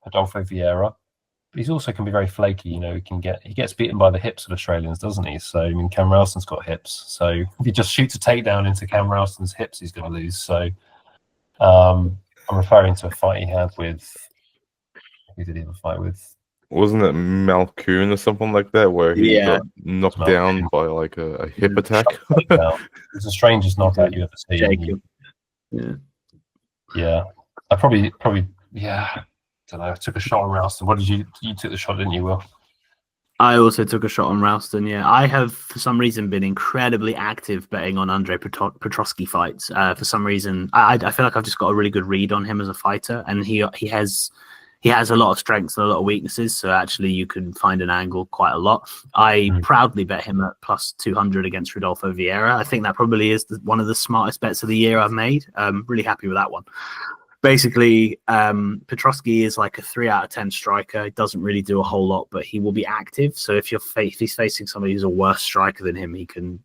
Rodolfo Vieira. But he's also can be very flaky. You know, he gets beaten by the hips of Australians, doesn't he? So I mean, Cam Ralston's got hips. So if he just shoots a takedown into Cam Ralston's hips, he's going to lose. So I'm referring to a fight he had with. Who did he have a fight with? Wasn't it Malkoon or something like that, where he got knocked down by like a hip attack? It's the strangest knockout you ever seen. Jacob. Yeah. I probably don't know. I took a shot on Ralston. What did you took the shot, didn't you, Will? I also took a shot on Ralston. Yeah, I have for some reason been incredibly active betting on Andre Petrosky fights. For some reason, I feel like I've just got a really good read on him as a fighter, and he has a lot of strengths and a lot of weaknesses. So actually, you can find an angle quite a lot. I proudly bet him at plus 200 against Rodolfo Vieira. I think that probably is one of the smartest bets of the year I've made. I'm really happy with that one. Basically, Petrosky is like a 3 out of 10 striker. He doesn't really do a whole lot, but he will be active. So if he's facing somebody who's a worse striker than him, he can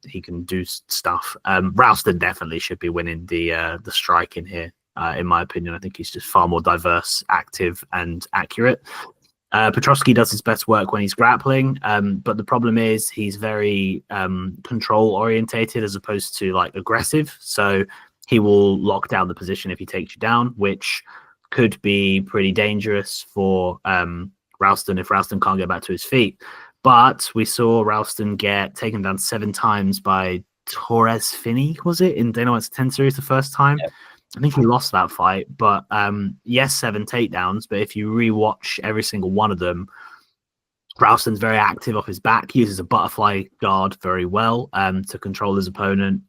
do stuff. Ralston definitely should be winning the strike in here, in my opinion. I think he's just far more diverse, active, and accurate. Petrosky does his best work when he's grappling, but the problem is he's very control orientated as opposed to like aggressive. So he will lock down the position if he takes you down, which could be pretty dangerous for Ralston if Ralston can't get back to his feet. But we saw Ralston get taken down 7 times by Torres Finney, was it, in Dana White's 10 series the first time? Yep. I think he lost that fight, but yes, 7 takedowns. But if you rewatch every single one of them, Ralston's very active off his back, uses a butterfly guard very well to control his opponent.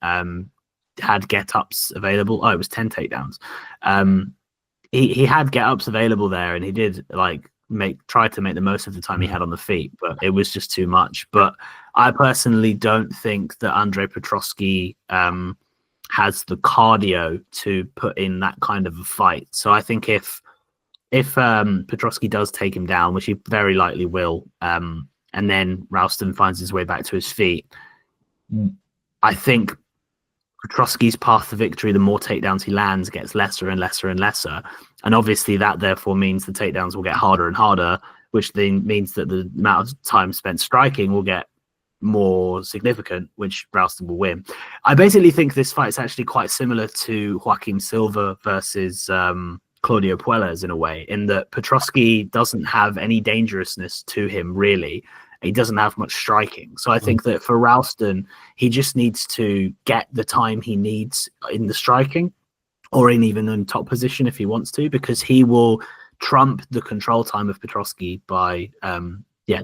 Had get-ups available. Oh, it was 10 takedowns. He had get-ups available there, and he did try to make the most of the time he had on the feet, but it was just too much. But I personally don't think that Andre Petrosky has the cardio to put in that kind of a fight. So I think if Petrosky does take him down, which he very likely will, and then Ralston finds his way back to his feet, I think Petrosky's path to victory, the more takedowns he lands, gets lesser and lesser and lesser. And obviously that therefore means the takedowns will get harder and harder, which then means that the amount of time spent striking will get more significant, which Ralston will win. I basically think this fight is actually quite similar to Joaquin Silva versus Claudio Puelles in a way, in that Petrosky doesn't have any dangerousness to him, really. He doesn't have much striking. So I think that for Ralston, he just needs to get the time he needs in the striking or even in top position if he wants to, because he will trump the control time of Petrosky by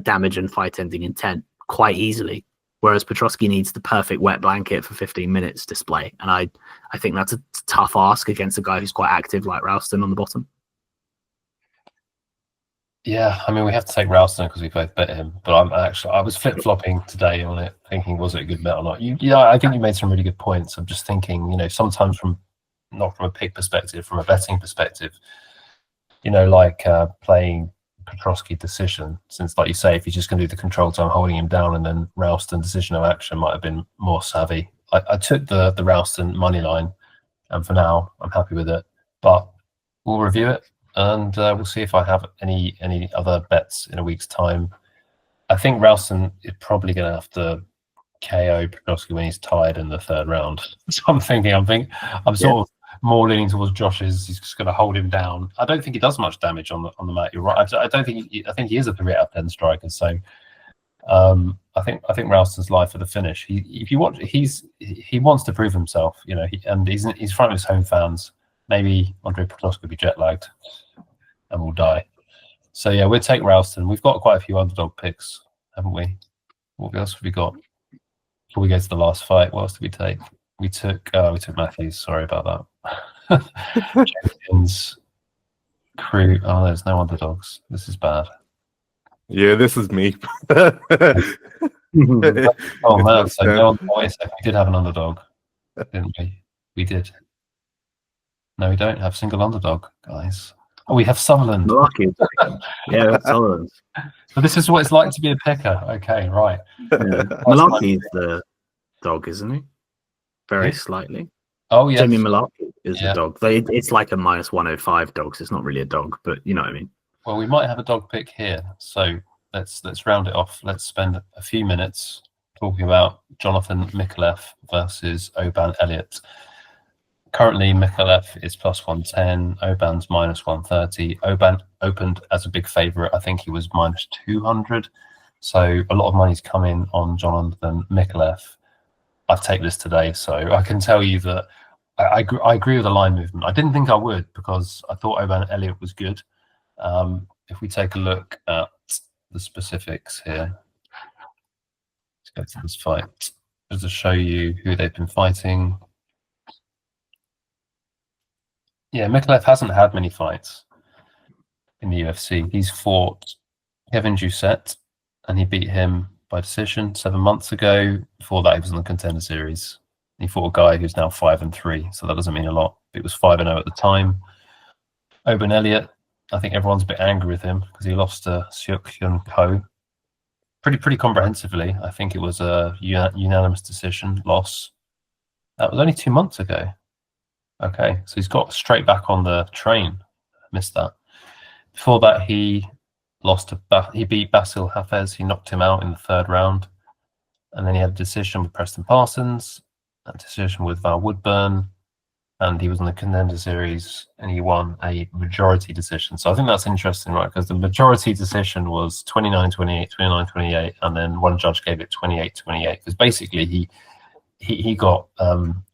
damage and fight-ending intent quite easily. Whereas Petrosky needs the perfect wet blanket for 15 minutes display. And I think that's a tough ask against a guy who's quite active like Ralston on the bottom. Yeah, I mean, we have to take Ralston because we both bet him, but I was flip-flopping today on it, thinking, was it a good bet or not? I think you made some really good points. I'm just thinking, sometimes not from a pick perspective, from a betting perspective, playing Petrosky decision, since, like you say, if he's just going to do the control time, holding him down, and then Ralston decision of action might have been more savvy. I took the Ralston money line, and for now, I'm happy with it, but we'll review it. And we'll see if I have any other bets in a week's time. I think Ralston is probably going to have to KO Petrosky when he's tired in the 3rd round. So I'm sort of more leaning towards Josh's. He's just going to hold him down. I don't think he does much damage on the mat. You're right. I think he is a 3 out of 10 striker. So I think Ralston's live for the finish. He wants to prove himself. And he's in front of his home fans. Maybe Andre Petrosky will be jet lagged and will die. So yeah, we'll take Ralston. We've got quite a few underdog picks, haven't we? What else have we got? Before we go to the last fight, what else did we take? We took Matthews. Sorry about that. Jenkins, Crute. Oh, there's no underdogs. This is bad. Yeah, this is me. Oh man, It's so my no, wait a second. We did have an underdog, didn't we? We did. No, we don't have single underdog, guys. Oh, we have Sutherland. Mullarkey. Yeah, Sutherland. So this is what it's like to be a picker. Okay, right. Yeah. Mullarkey is the dog, isn't he? Very Yeah. slightly. Oh yes. Jamie Mullarkey is Yeah. the dog. It's like a minus 105 dog, so it's not really a dog, but you know what I mean. Well, we might have a dog pick here, so let's round it off. Let's spend a few minutes talking about Jonathan Micallef versus Oban Elliott. Currently, Micallef is plus 110. Oban's minus 130. Oban opened as a big favourite. I think he was minus 200. So a lot of money's come in on Jonathan Micallef. I've taken this today, so I can tell you that I agree with the line movement. I didn't think I would because I thought Oban Elliott was good. If we take a look at the specifics here, let's go to this fight just to show you who they've been fighting. Yeah, Micallef hasn't had many fights in the UFC. He's fought Kevin Doucette, and he beat him by decision 7 months ago. Before that, he was in the Contender Series. He fought a guy who's now 5-3, so that doesn't mean a lot. It was 5-0 at the time. Oban Elliott, I think everyone's a bit angry with him because he lost to Seok Hyun Ko pretty comprehensively. I think it was a unanimous decision loss. That was only 2 months ago. Okay, so he's got straight back on the train. Missed that. Before that, he lost to he beat Basil Hafez. He knocked him out in the 3rd round, and then he had a decision with Preston Parsons, a decision with Val Woodburn, and he was in the Contender Series, and he won a majority decision. So I think that's interesting, right? Because the majority decision was 29-28, 29-28, and then one judge gave it 28-28. Because basically he got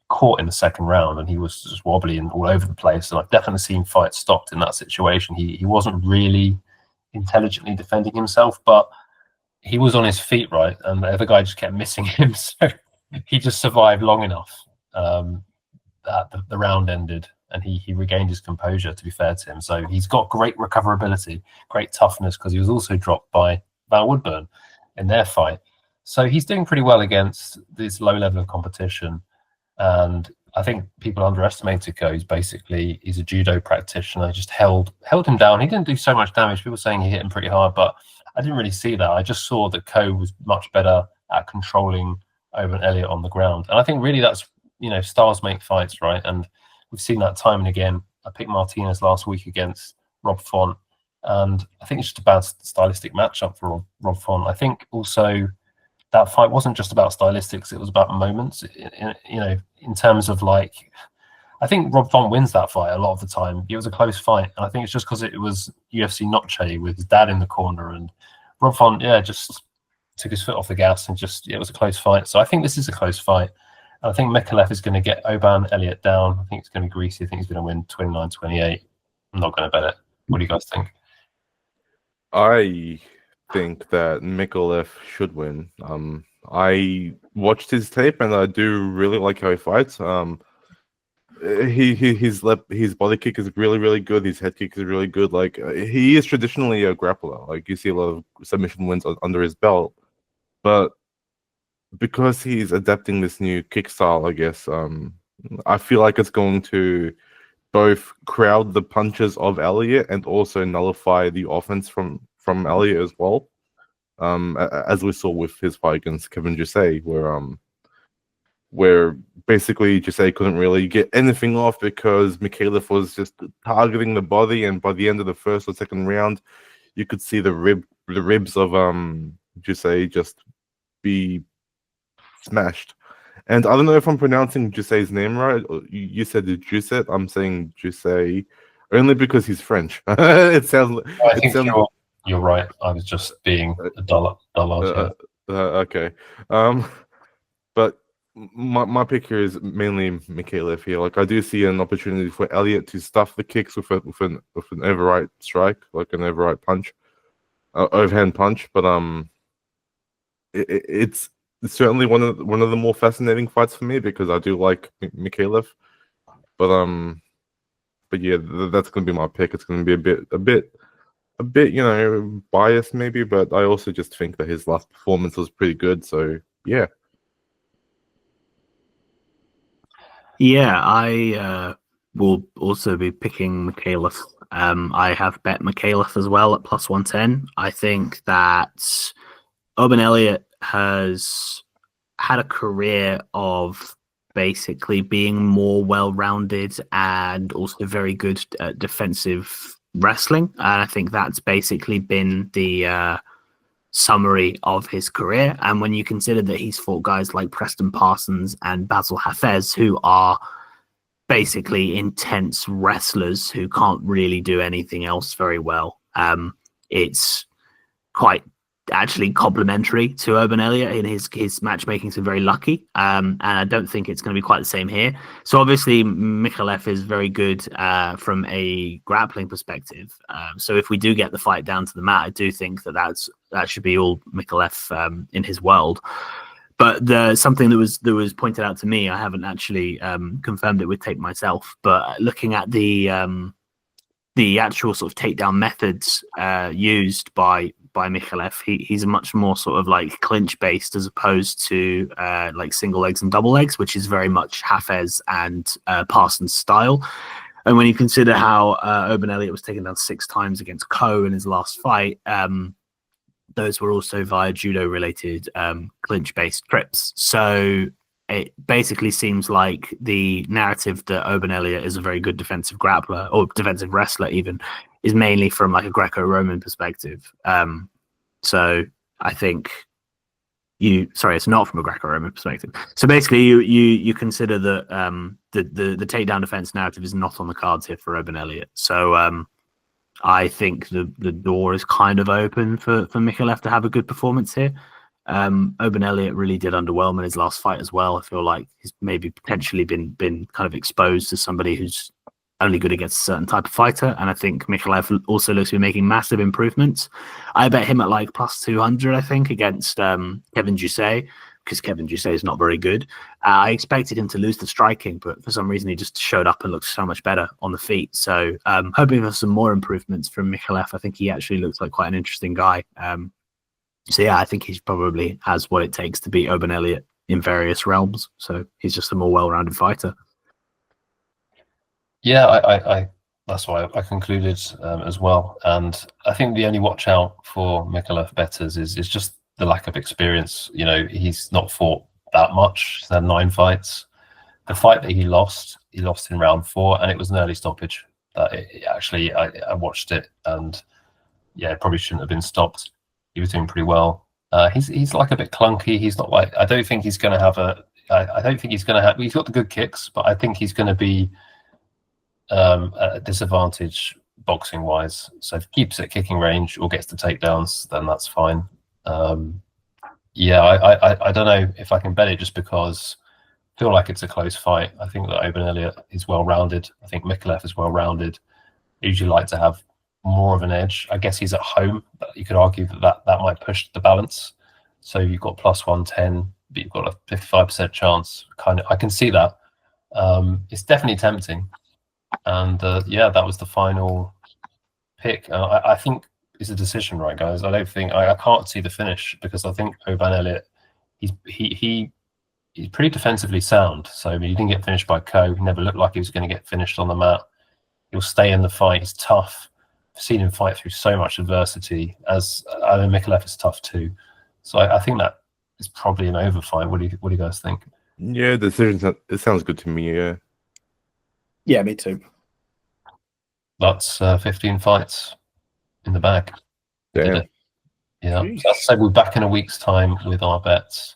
caught in the 2nd round, and he was just wobbly and all over the place. And I've definitely seen fights stopped in that situation. He wasn't really intelligently defending himself, but he was on his feet, right? And the other guy just kept missing him, so he just survived long enough that the round ended, and he regained his composure, to be fair to him. So he's got great recoverability, great toughness, because he was also dropped by Val Woodburn in their fight. So he's doing pretty well against this low level of competition. And I think people underestimated Ko. He's a judo practitioner. Just held him down. He didn't do so much damage. People saying he hit him pretty hard, but I didn't really see that. I just saw that Ko was much better at controlling Oban Elliott on the ground. And I think really that's, stars make fights, right? And we've seen that time and again. I picked Martinez last week against Rob Font, and I think it's just a bad stylistic matchup for Rob Font. I think also that fight wasn't just about stylistics; it was about moments. In terms of I think Rob Font wins that fight a lot of the time. It was a close fight, and I think it's just because it was UFC Noche with his dad in the corner, and Rob Font, just took his foot off the gas, and it was a close fight. So I think this is a close fight. I think Micallef is going to get Oban Elliott down. I think it's going to be greasy. I think he's going to win 29-28. I'm not going to bet it. What do you guys think? I think that Micallef should win. I watched his tape, and I do really like how he fights. His body kick is really, really good. His head kick is really good. He is traditionally a grappler. You see a lot of submission wins under his belt, but because he's adapting this new kick style, I guess, I feel like it's going to both crowd the punches of Elliott and also nullify the offense from Elliott as well. As we saw with his fight against Kevin Doucette, where basically Doucette couldn't really get anything off because Micallef was just targeting the body, and by the end of the 1st or 2nd round, you could see the ribs of Doucette just be smashed. And I don't know if I'm pronouncing Doucette's name right. You said Doucette. I'm saying Doucette only because he's French. It sounds. I think you're right. I was just being a dullard. Okay. But my pick here is mainly Micallef here. I do see an opportunity for Elliott to stuff the kicks with an overright strike, an overright punch, overhand punch. But it's certainly one of the more fascinating fights for me because I do like Micallef. But But yeah, that's going to be my pick. It's going to be a bit, biased maybe, but I also just think that his last performance was pretty good. So yeah. Yeah, I will also be picking McAuliffe. I have bet McAuliffe as well at plus 110. I think that Urban Elliott has had a career of basically being more well-rounded and also very good at defensive wrestling. And I think that's basically been the summary of his career. And when you consider that he's fought guys like Preston Parsons and Basil Hafez, who are basically intense wrestlers who can't really do anything else very well, it's quite actually complimentary to Urban Elliott in his matchmaking. So very lucky, and I don't think it's going to be quite the same here. So obviously Mikhailov is very good from a grappling perspective. So if we do get the fight down to the mat, I do think that should be all Mikhailov in his world. But something that was pointed out to me, I haven't actually confirmed it with tape myself, but looking at the actual sort of takedown methods used by Mikhailov, he's a much more sort of like clinch based as opposed to like single legs and double legs, which is very much Hafez and Parsons style. And when you consider how Urban Elliott was taken down 6 times against Ko in his last fight, those were also via judo related clinch based trips. So it basically seems like the narrative that Urban Elliott is a very good defensive grappler or defensive wrestler even is mainly from like a Greco-Roman perspective. So I think it's not from a Greco-Roman perspective. So basically you consider that the takedown defense narrative is not on the cards here for Urban Elliott. So I think the door is kind of open for Mikhailov to have a good performance here. Urban Elliott really did underwhelm in his last fight as well. I feel like he's maybe potentially been kind of exposed to somebody who's only good against a certain type of fighter. And I think Mikhailov also looks to be making massive improvements. I bet him at like plus 200, I think, against Kevin Jusset, because Kevin Jusset is not very good. I expected him to lose the striking, but for some reason he just showed up and looked so much better on the feet. So hoping for some more improvements from Mikhailov. I think he actually looks like quite an interesting guy. So yeah, I think he probably has what it takes to beat Urban Elliott in various realms. So he's just a more well-rounded fighter. Yeah, I that's why I concluded as well. And I think the only watch out for Mikhailov bettors is just the lack of experience. He's not fought that much. He's had 9 fights. The fight that he lost in round 4, and it was an early stoppage. I watched it, and yeah, it probably shouldn't have been stopped. He was doing pretty well. He's like a bit clunky. He's not like, I don't think he's going to have he's got the good kicks, but I think he's going to be at a disadvantage boxing wise. So if he keeps at kicking range or gets the takedowns, then that's fine. I don't know if I can bet it just because I feel like it's a close fight. I think that Urban Elliott is well rounded. I think Mikhailov is well rounded. Usually like to have more of an edge. I guess he's at home, but you could argue that might push the balance. So you've got plus 110, but you've got a 55% chance. I can see that. It's definitely tempting. And that was the final pick. I think it's a decision, right, guys? I can't see the finish because I think Urban Elliott, he's pretty defensively sound. So he didn't get finished by Ko. He never looked like he was going to get finished on the mat. He'll stay in the fight. He's tough. I've seen him fight through so much adversity. As I know, Mikhailov is tough too. So I think that is probably an over fight. What do you guys think? Yeah, decision. It sounds good to me. Yeah. Yeah, me too. That's 15 fights in the bag. Damn. Yeah. So we're back in a week's time with our bets.